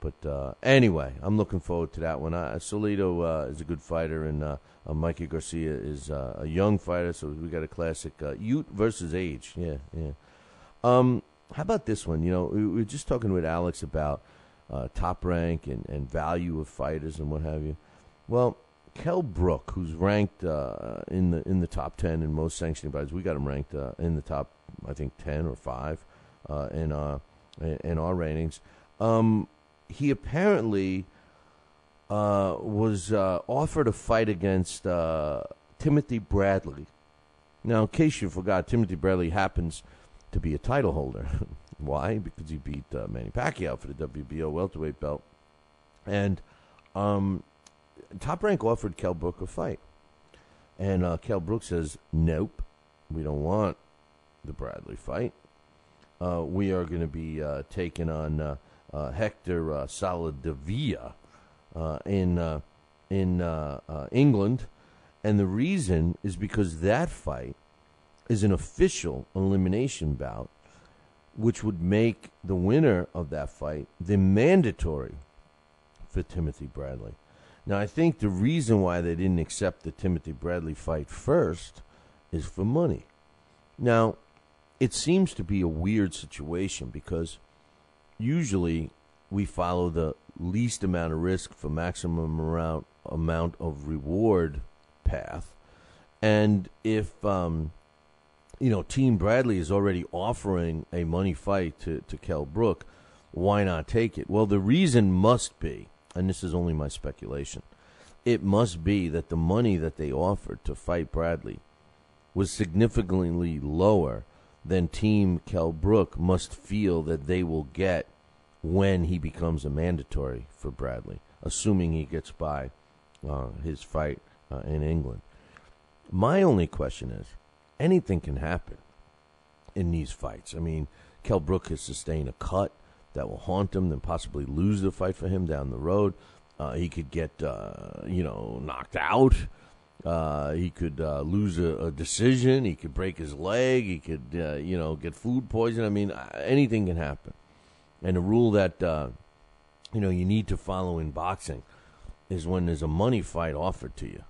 [SPEAKER 4] But anyway, I'm looking forward to that one. Salido is a good fighter, and Mikey Garcia is a young fighter, so we got a classic youth versus age. Yeah. How about this one? You know, we were just talking with Alex about Top Rank and value of fighters and what have you. Well, Kell Brook, who's ranked in the top 10 in most sanctioning bodies, we got him ranked in the top, I think, 10 or 5 in our ratings. he apparently was offered a fight against Timothy Bradley. Now, in case you forgot, Timothy Bradley happens to be a title holder. Why? Because he beat Manny Pacquiao for the WBO welterweight belt. And Top Rank offered Kell Brook a fight. And Kell Brook says, nope, we don't want the Bradley fight. We are going to be taking on Hector Saladavia in England. And the reason is because that fight is an official elimination bout, which would make the winner of that fight the mandatory for Timothy Bradley. Now, I think the reason why they didn't accept the Timothy Bradley fight first is for money. Now, it seems to be a weird situation because usually we follow the least amount of risk for maximum amount of reward path. And if, Team Bradley is already offering a money fight to Kell Brook, why not take it? Well, the reason must be, and this is only my speculation, it must be that the money that they offered to fight Bradley was significantly lower than Team Kell Brook must feel that they will get when he becomes a mandatory for Bradley, assuming he gets by his fight in England. My only question is, anything can happen in these fights. I mean, Kell Brook has sustained a cut that will haunt him, then possibly lose the fight for him down the road. He could get, knocked out. He could lose a decision. He could break his leg. He could, get food poison. I mean, anything can happen. And the rule that, you need to follow in boxing is when there's a money fight offered to you,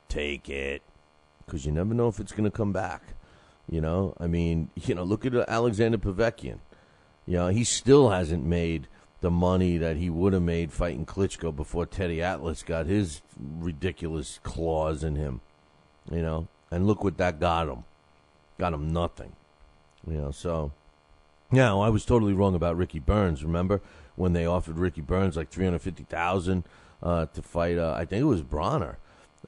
[SPEAKER 4] take it, because you never know if it's going to come back. Look at Alexander Povetkin. He still hasn't made the money that he would have made fighting Klitschko before Teddy Atlas got his ridiculous claws in him. And look what that got him. Got him nothing. So now I was totally wrong about Ricky Burns. Remember when they offered Ricky Burns like $350,000 to fight? I think it was Bronner,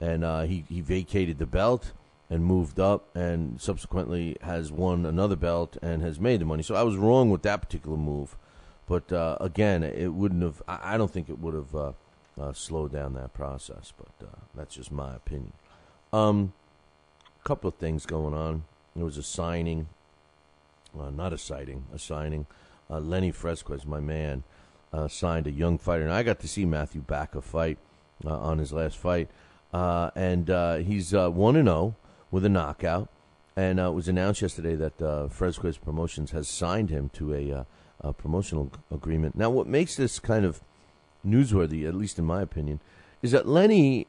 [SPEAKER 4] and he vacated the belt and moved up, and subsequently has won another belt and has made the money. So I was wrong with that particular move. But again, it wouldn't have. I don't think it would have slowed down that process. But that's just my opinion. A couple of things going on. There was a signing, not a sighting, a signing. Lenny Fresquez, my man, signed a young fighter, and I got to see Matthew Baca fight on his last fight, and he's 1-0 with a knockout. And it was announced yesterday that Fresquez Promotions has signed him to a promotional agreement. Now, what makes this kind of newsworthy, at least in my opinion, is that Lenny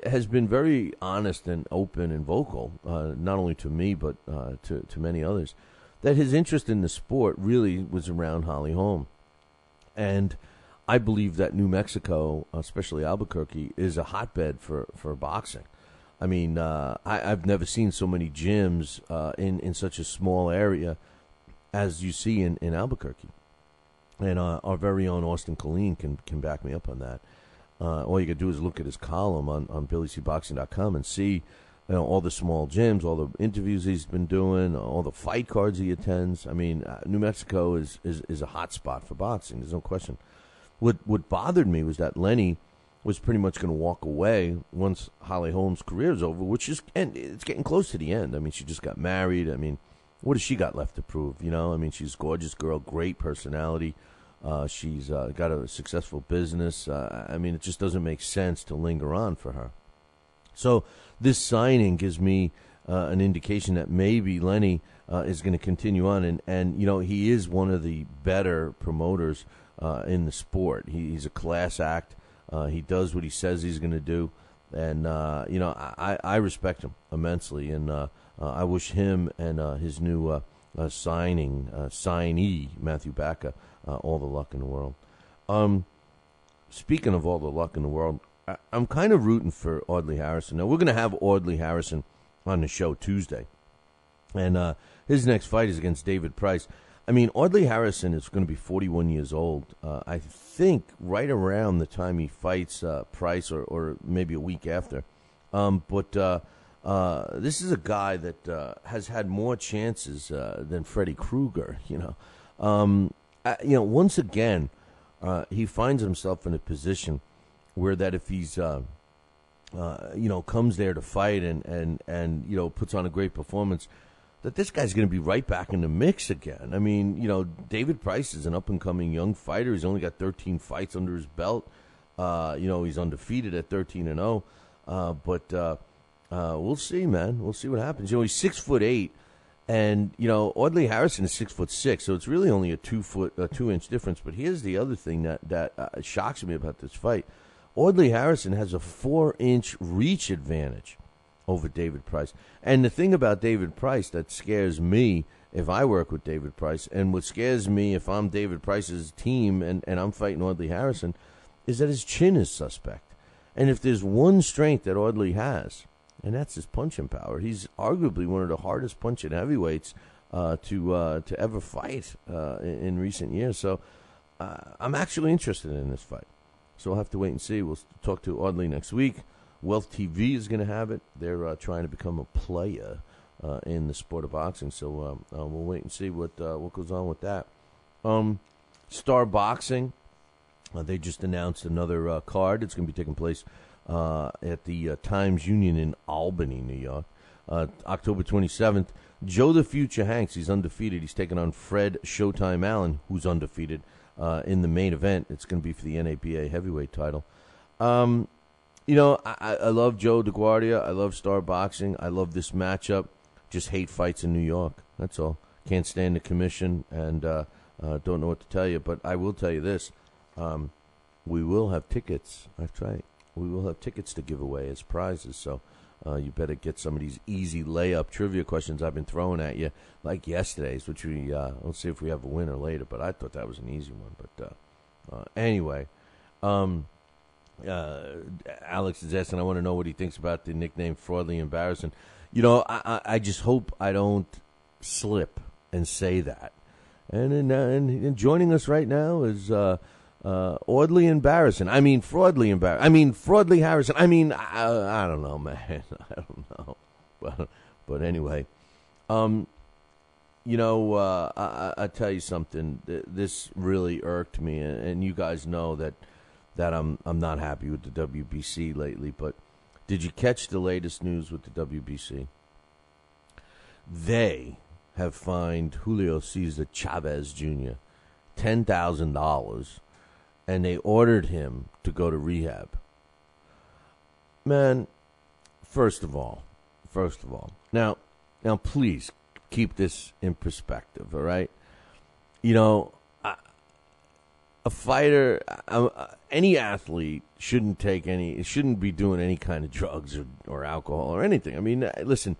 [SPEAKER 4] has been very honest and open and vocal, not only to me but to many others, that his interest in the sport really was around Holly Holm. And I believe that New Mexico, especially Albuquerque, is a hotbed for boxing. I mean, I've never seen so many gyms in such a small area as you see in Albuquerque. And our very own Austin Colleen can back me up on that. All you got to do is look at his column on BillyCBoxing.com and see all the small gyms, all the interviews he's been doing, all the fight cards he attends. I mean, New Mexico is a hot spot for boxing. There's no question. What bothered me was that Lenny was pretty much going to walk away once Holly Holm's career is over, and it's getting close to the end. I mean, she just got married. I mean, what has she got left to prove? I mean, she's a gorgeous girl, great personality. She's got a successful business. I mean, it just doesn't make sense to linger on for her. So this signing gives me an indication that maybe Lenny is going to continue on. And he is one of the better promoters in the sport. He's a class act. He does what he says he's going to do. And, I respect him immensely. And I wish him and his new signee, Matthew Baca, all the luck in the world. Speaking of all the luck in the world, I'm kind of rooting for Audley Harrison. Now, we're going to have Audley Harrison on the show Tuesday. And his next fight is against David Price. I mean, Audley Harrison is going to be 41 years old. I think right around the time he fights Price, or maybe a week after. But this is a guy that has had more chances than Freddy Krueger. Once again, he finds himself in a position where that if he's comes there to fight and puts on a great performance, that this guy's going to be right back in the mix again. I mean, David Price is an up-and-coming young fighter. He's only got 13 fights under his belt. He's undefeated at 13-0. But we'll see, man. We'll see what happens. He's 6'8", and Audley Harrison is 6'6", so it's really only a 2-inch difference. But here's the other thing that shocks me about this fight: Audley Harrison has a 4-inch reach advantage over David Price. And the thing about David Price that scares me if I work with David Price, and what scares me if I'm David Price's team and I'm fighting Audley Harrison, is that his chin is suspect. And if there's one strength that Audley has, and that's his punching power, he's arguably one of the hardest punching heavyweights to ever fight in recent years. So I'm actually interested in this fight. So we'll have to wait and see. We'll talk to Audley next week. Wealth TV is going to have it. They're trying to become a player in the sport of boxing. So we'll wait and see what goes on with that. Star Boxing, they just announced another card. It's going to be taking place at the Times Union in Albany, New York. October 27th. Joe the Future Hanks, he's undefeated. He's taking on Fred Showtime Allen, who's undefeated, in the main event. It's going to be for the NABA heavyweight title. I love Joe DeGuardia. I love Star Boxing. I love this matchup. Just hate fights in New York. That's all. Can't stand the commission, and don't know what to tell you. But I will tell you this. We will have tickets. That's right. We will have tickets to give away as prizes. So you better get some of these easy layup trivia questions I've been throwing at you, like yesterday's, which we'll see if we have a winner later. But I thought that was an easy one. But anyway. Alex is asking, I want to know what he thinks about the nickname Fraudly Embarrassing. I just hope I don't slip and say that. And joining us right now is Audley Embarrassing. I mean, Fraudly Embarrassing. I mean, Fraudly Harrison. I mean, I don't know, man. I don't know. But anyway, I tell you something. This really irked me, and you guys know that I'm not happy with the WBC lately. But did you catch the latest news with the WBC? They have fined Julio Cesar Chavez Jr. $10,000, and they ordered him to go to rehab. Man, first of all, now please keep this in perspective, all right? A fighter, any athlete shouldn't be doing any kind of drugs or alcohol or anything. I mean, listen,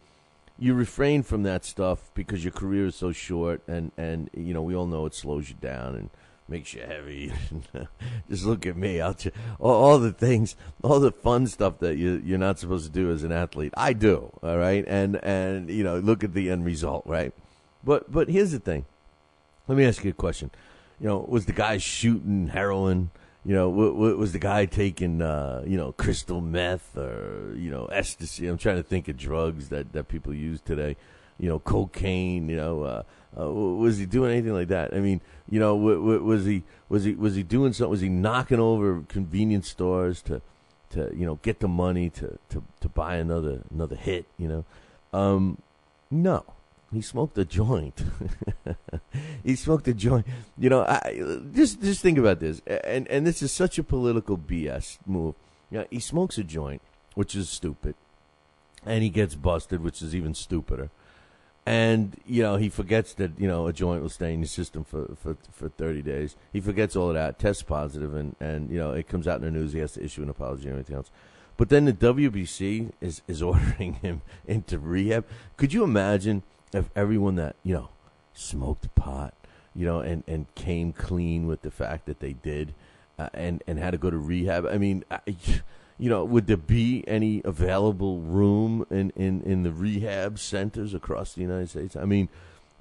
[SPEAKER 4] you refrain from that stuff because your career is so short, and we all know it slows you down and makes you heavy. Just look at me. All the things, all the fun stuff that you're not supposed to do as an athlete, I do, all right? And look at the end result, right? But here's the thing. Let me ask you a question. Was the guy shooting heroin? Was the guy taking, crystal meth or, ecstasy? I'm trying to think of drugs that people use today. Cocaine, was he doing anything like that? I mean, was he doing something? Was he knocking over convenience stores to get the money to buy another hit, No. He smoked a joint. He smoked a joint. Just think about this. And this is such a political BS move. He smokes a joint, which is stupid. And he gets busted, which is even stupider. And, he forgets that, a joint will stay in your system for 30 days. He forgets all of that, tests positive, and it comes out in the news. He has to issue an apology and everything else. But then the WBC is ordering him into rehab. Could you imagine if everyone that, smoked pot, and came clean with the fact that they did, and had to go to rehab? I mean, would there be any available room in the rehab centers across the United States? I mean,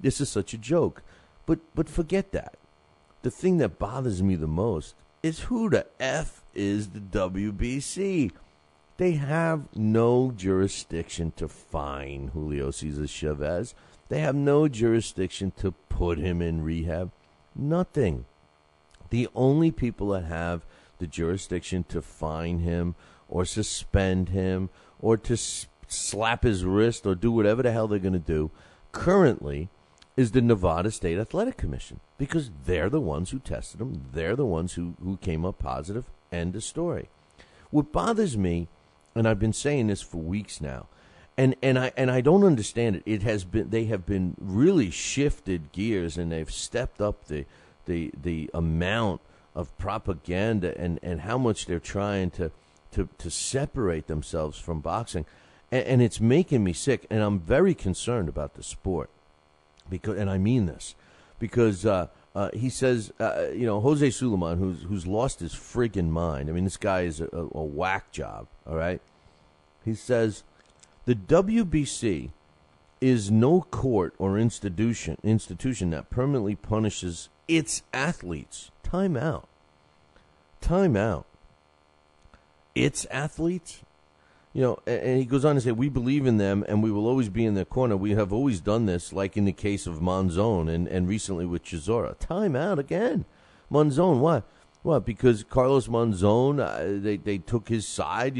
[SPEAKER 4] this is such a joke. But forget that. The thing that bothers me the most is who the F is the WBC? They have no jurisdiction to fine Julio Cesar Chavez. They have no jurisdiction to put him in rehab. Nothing. The only people that have the jurisdiction to fine him or suspend him or to slap his wrist or do whatever the hell they're going to do currently is the Nevada State Athletic Commission, because they're the ones who tested him. They're the ones who came up positive. End of story. What bothers me, and I've been saying this for weeks now, and I don't understand it. They have been really shifted gears, and they've stepped up the amount of propaganda and how much they're trying to separate themselves from boxing, and it's making me sick. And I'm very concerned about the sport. Because, and I mean this, because he says, Jose Suleiman, who's lost his friggin' mind. I mean, this guy is a whack job. All right. He says the WBC is no court or institution that permanently punishes its athletes. Time out. Its athletes. And he goes on to say, we believe in them and we will always be in their corner. We have always done this, like in the case of Monzon and recently with Chisora. Time out again. Monzon, what? What? Because Carlos Monzon, they took his side,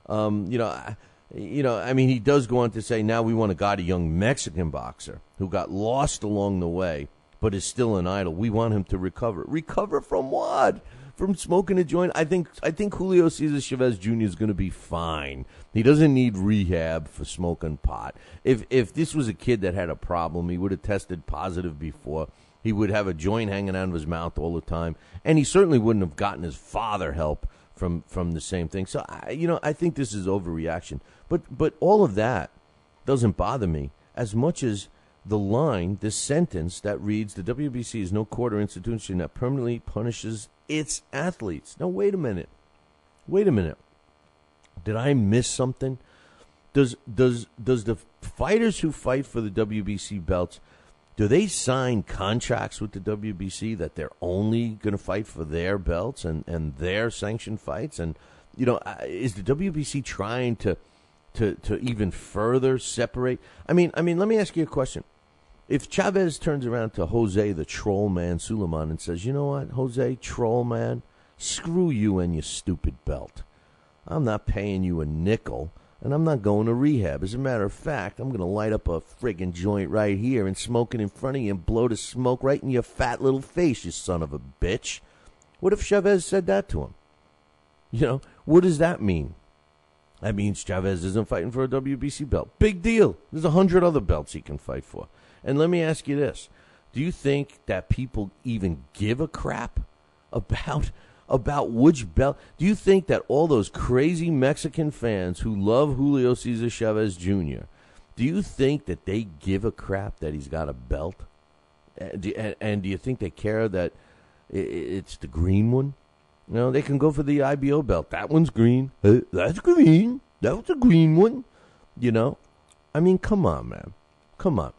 [SPEAKER 4] I mean, he does go on to say, now we want a young Mexican boxer who got lost along the way, but is still an idol. We want him to recover. Recover from what? From smoking a joint? I think Julio Cesar Chavez Jr. is going to be fine. He doesn't need rehab for smoking pot. If this was a kid that had a problem, he would have tested positive before. He would have a joint hanging out of his mouth all the time, and he certainly wouldn't have gotten his father help from the same thing. So I think this is overreaction. But all of that doesn't bother me as much as the line, this sentence that reads, the WBC is no court or institution that permanently punishes its athletes. Now, wait a minute. Did I miss something? Does the fighters who fight for the WBC belts, do they sign contracts with the WBC that they're only going to fight for their belts and their sanctioned fights? And, is the WBC trying to even further separate? I mean, let me ask you a question. If Chavez turns around to Jose the Troll Man Suleiman and says, you know what, Jose Troll Man, screw you and your stupid belt. I'm not paying you a nickel, and I'm not going to rehab. As a matter of fact, I'm going to light up a friggin' joint right here and smoke it in front of you and blow the smoke right in your fat little face, you son of a bitch. What if Chavez said that to him? What does that mean? That means Chavez isn't fighting for a WBC belt. Big deal. There's 100 other belts he can fight for. And let me ask you this. Do you think that people even give a crap about which belt? Do you think that all those crazy Mexican fans who love Julio Cesar Chavez Jr., do you think that they give a crap that he's got a belt? And do you think they care that it's the green one? They can go for the IBO belt. That one's green. That's green. That was a green one. I mean, come on, man. Come on.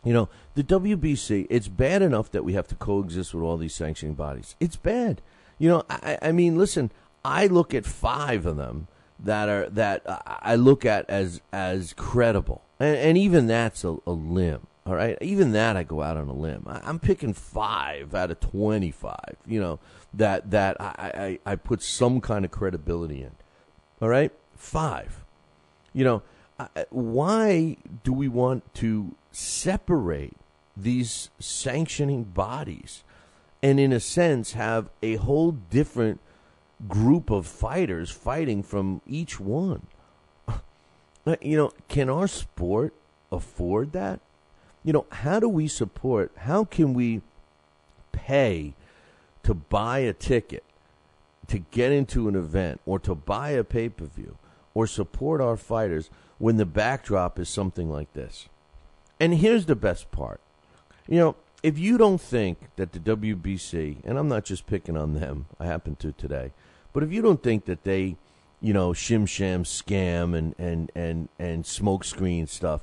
[SPEAKER 4] The WBC, it's bad enough that we have to coexist with all these sanctioning bodies. It's bad. I mean, listen, I look at 5 of them that I look at as credible. And even that's a limb. All right, even that I go out on a limb. I'm picking 5 out of 25. That I put some kind of credibility in. All right, 5. Why do we want to separate these sanctioning bodies, and in a sense have a whole different group of fighters fighting from each one? Can our sport afford that? How do we support, how can we pay to buy a ticket to get into an event or to buy a pay-per-view or support our fighters when the backdrop is something like this? And here's the best part. If you don't think that the WBC, and I'm not just picking on them, I happen to today, but if you don't think that they, shim-sham, scam, and smoke screen stuff,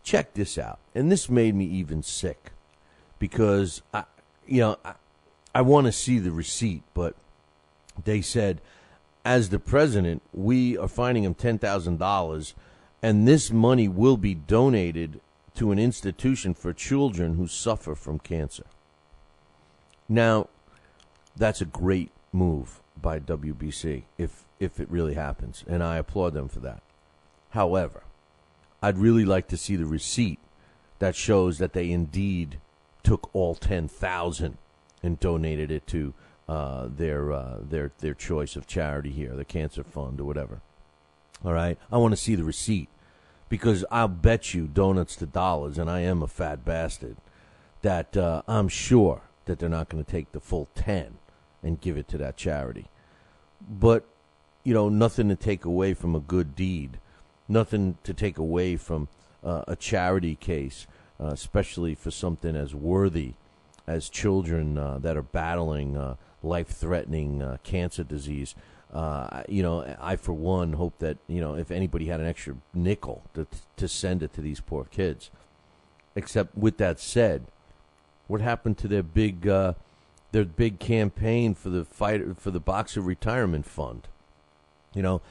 [SPEAKER 4] check this out. And this made me even sick. because I want to see the receipt, but they said, as the president, we are fining him $10,000, and this money will be donated to an institution for children who suffer from cancer. Now, that's a great move by WBC if it really happens, and I applaud them for that. However, I'd really like to see the receipt that shows that they indeed took all 10,000 and donated it to their choice of charity here, the Cancer Fund or whatever. All right, I want to see the receipt, because I'll bet you donuts to dollars, and I am a fat bastard, that I'm sure that they're not going to take the full 10 and give it to that charity. But, nothing to take away from a good deed, nothing to take away from a charity case, especially for something as worthy as children that are battling life-threatening cancer disease. I, for one, hope that, if anybody had an extra nickel to send it to these poor kids. Except, with that said, what happened to their big campaign for the boxer retirement fund? To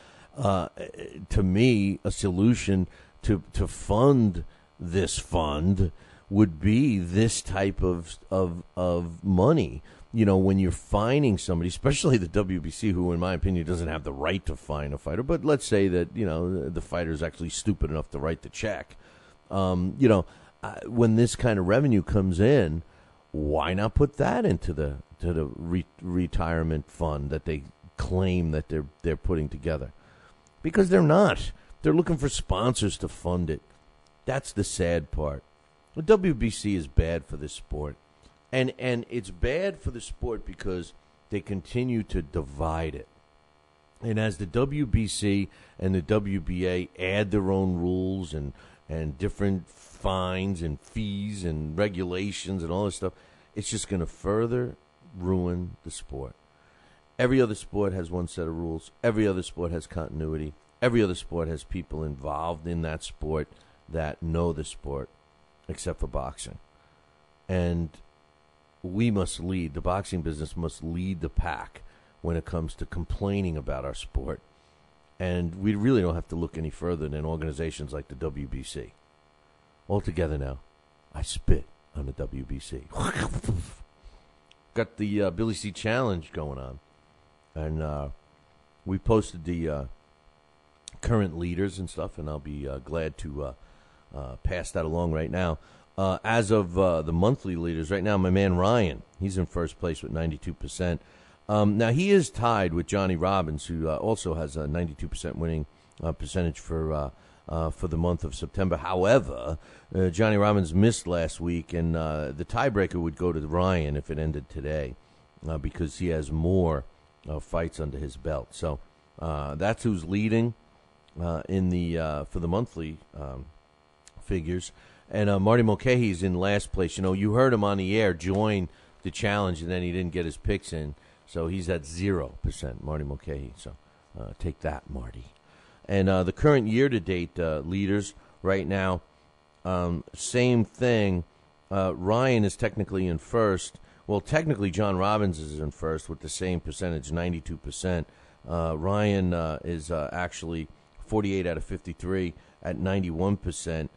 [SPEAKER 4] me, a solution to fund this fund would be this type of money. When you're fining somebody, especially the WBC, who, in my opinion, doesn't have the right to fine a fighter, but let's say that, the fighter is actually stupid enough to write the check. When this kind of revenue comes in, why not put that into the retirement fund that they claim that they're putting together? Because they're not. They're looking for sponsors to fund it. That's the sad part. The WBC is bad for this sport. And it's bad for the sport because they continue to divide it. And as the WBC and the WBA add their own rules and different fines and fees and regulations and all this stuff, it's just going to further ruin the sport. Every other sport has one set of rules. Every other sport has continuity. Every other sport has people involved in that sport that know the sport, except for boxing. And we must lead. The boxing business must lead the pack when it comes to complaining about our sport. And we really don't have to look any further than organizations like the WBC. Altogether now, I spit on the WBC. Got the Billy C Challenge going on. And we posted the current leaders and stuff, and I'll be glad to pass that along right now. As of the monthly leaders, right now, my man Ryan, he's in first place with 92%. Now, he is tied with Johnny Robbins, who also has a 92% winning percentage for the month of September. However, Johnny Robbins missed last week, and the tiebreaker would go to Ryan if it ended today, because he has more fights under his belt. So that's who's leading in the for the monthly figures. And Marty Mulcahy's in last place. You heard him on the air join the challenge, and then he didn't get his picks in. So he's at 0%, Marty Mulcahy. So take that, Marty. And the current year-to-date leaders right now, same thing. Ryan is technically in first. Well, technically, John Robbins is in first with the same percentage, 92%. Ryan is actually 48 out of 53 at 91%.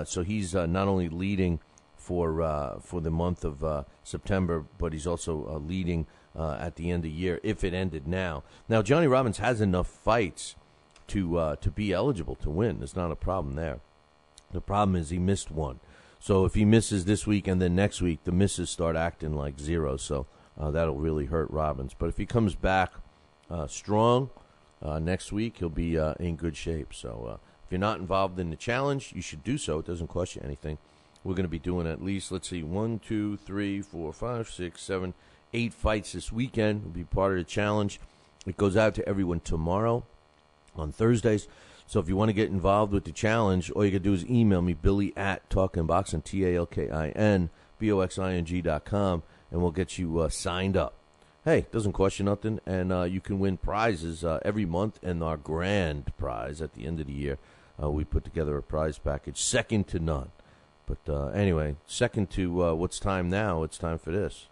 [SPEAKER 4] So he's not only leading for the month of September, but he's also leading at the end of the year if it ended now. Now, Johnny Robbins has enough fights to be eligible to win. There's not a problem there. The problem is he missed one. So if he misses this week and then next week, the misses start acting like zero. So that'll really hurt Robbins. But if he comes back strong next week, he'll be in good shape. So if you're not involved in the challenge, you should do so. It doesn't cost you anything. We're going to be doing at least, 1, 2, 3, 4, 5, 6, 7, 8 fights this weekend. We'll be part of the challenge. It goes out to everyone tomorrow on Thursdays. So if you want to get involved with the challenge, all you got to do is email me, Billy@TalkinBoxing, TalkinBoxing.com, and we'll get you signed up. Hey, it doesn't cost you nothing, and you can win prizes every month, and our grand prize at the end of the year, we put together a prize package, second to none. But anyway, second to what's time now, it's time for this.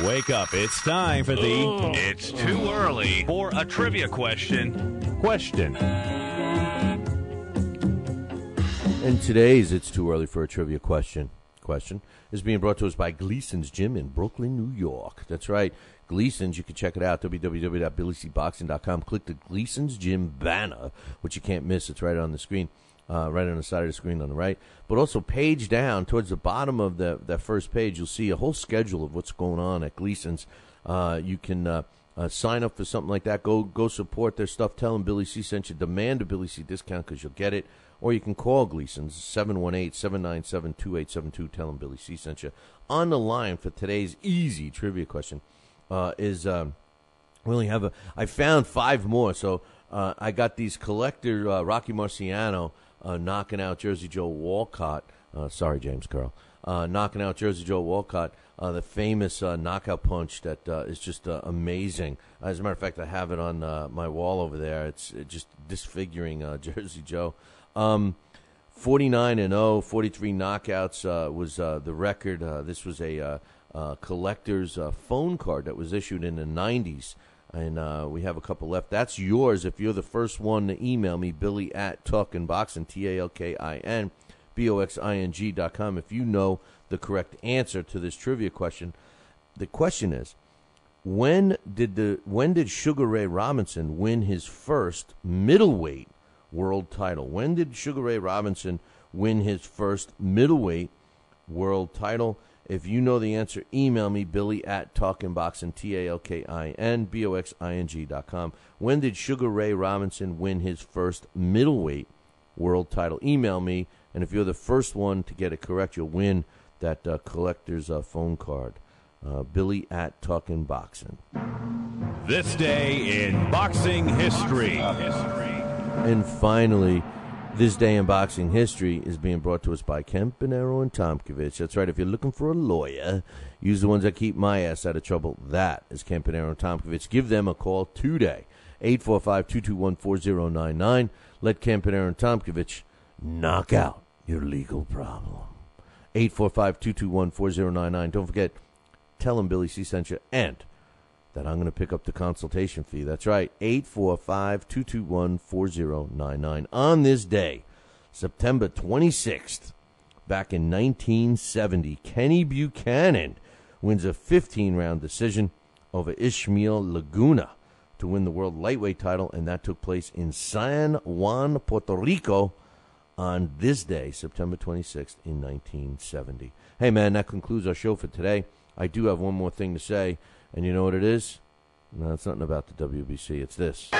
[SPEAKER 13] Wake up. It's time for the It's Too Early for a Trivia Question.
[SPEAKER 4] And today's It's Too Early for a Trivia Question is being brought to us by Gleason's Gym in Brooklyn, New York. That's right. Gleason's, you can check it out, www.billycboxing.com. Click the Gleason's Gym banner, which you can't miss. It's right on the screen, right on the side of the screen on the right. But also page down, towards the bottom of that first page, you'll see a whole schedule of what's going on at Gleason's. You can sign up for something like that. Go support their stuff. Tell them Billy C sent you. Demand a Billy C discount because you'll get it. Or you can call Gleason's, 718-797-2872. Tell them Billy C sent you. On the line for today's easy trivia question is we only have I found 5 more. So I got these collector Rocky Marciano knocking out Jersey Joe Walcott. Sorry, James Carl. Knocking out Jersey Joe Walcott, the famous knockout punch that is just amazing. As a matter of fact, I have it on my wall over there. It's just disfiguring Jersey Joe. 49-0, 43 knockouts was the record. This was a collector's phone card that was issued in the 90s, and we have a couple left. That's yours if you're the first one to email me, Billy at talkinboxing, TALKINBOXING.com, if you know the correct answer to this trivia question. The question is, when did Sugar Ray Robinson win his first middleweight world title? When did Sugar Ray Robinson win his first middleweight world title? If you know the answer, email me, Billy at talkinboxing, TALKINBOXING.com. When did Sugar Ray Robinson win his first middleweight world title? Email me, and if you're the first one to get it correct, you'll win that collector's phone card. Billy at talkinboxing.
[SPEAKER 13] This day in boxing history.
[SPEAKER 4] And finally, this day in boxing history is being brought to us by Campanero and Tomkovich. That's right. If you're looking for a lawyer, use the ones that keep my ass out of trouble. That is Campanero and Tomkovich. Give them a call today, 845-221-4099. Let Campanero and Tomkovich knock out your legal problem. 845-221-4099. Don't forget, tell them Billy C sent you, and that I'm going to pick up the consultation fee. That's right, 845-221-4099. On this day, September 26th, back in 1970, Kenny Buchanan wins a 15-round decision over Ishmael Laguna to win the world lightweight title, and that took place in San Juan, Puerto Rico, on this day, September 26th, in 1970. Hey, man, that concludes our show for today. I do have one more thing to say, and you know what it is? No, it's nothing about the WBC. It's this.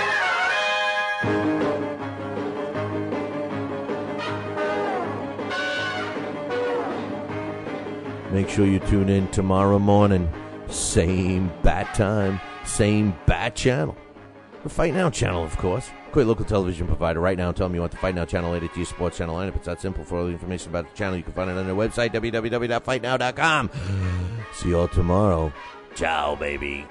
[SPEAKER 4] Make sure you tune in tomorrow morning. Same bat time, same bat channel. The Fight Now channel, of course. Quit local television provider right now and tell them you want the Fight Now channel added to your sports channel lineup. It's that simple. For all the information about the channel, you can find it on their website, www.fightnow.com. See you all tomorrow. Ciao, baby.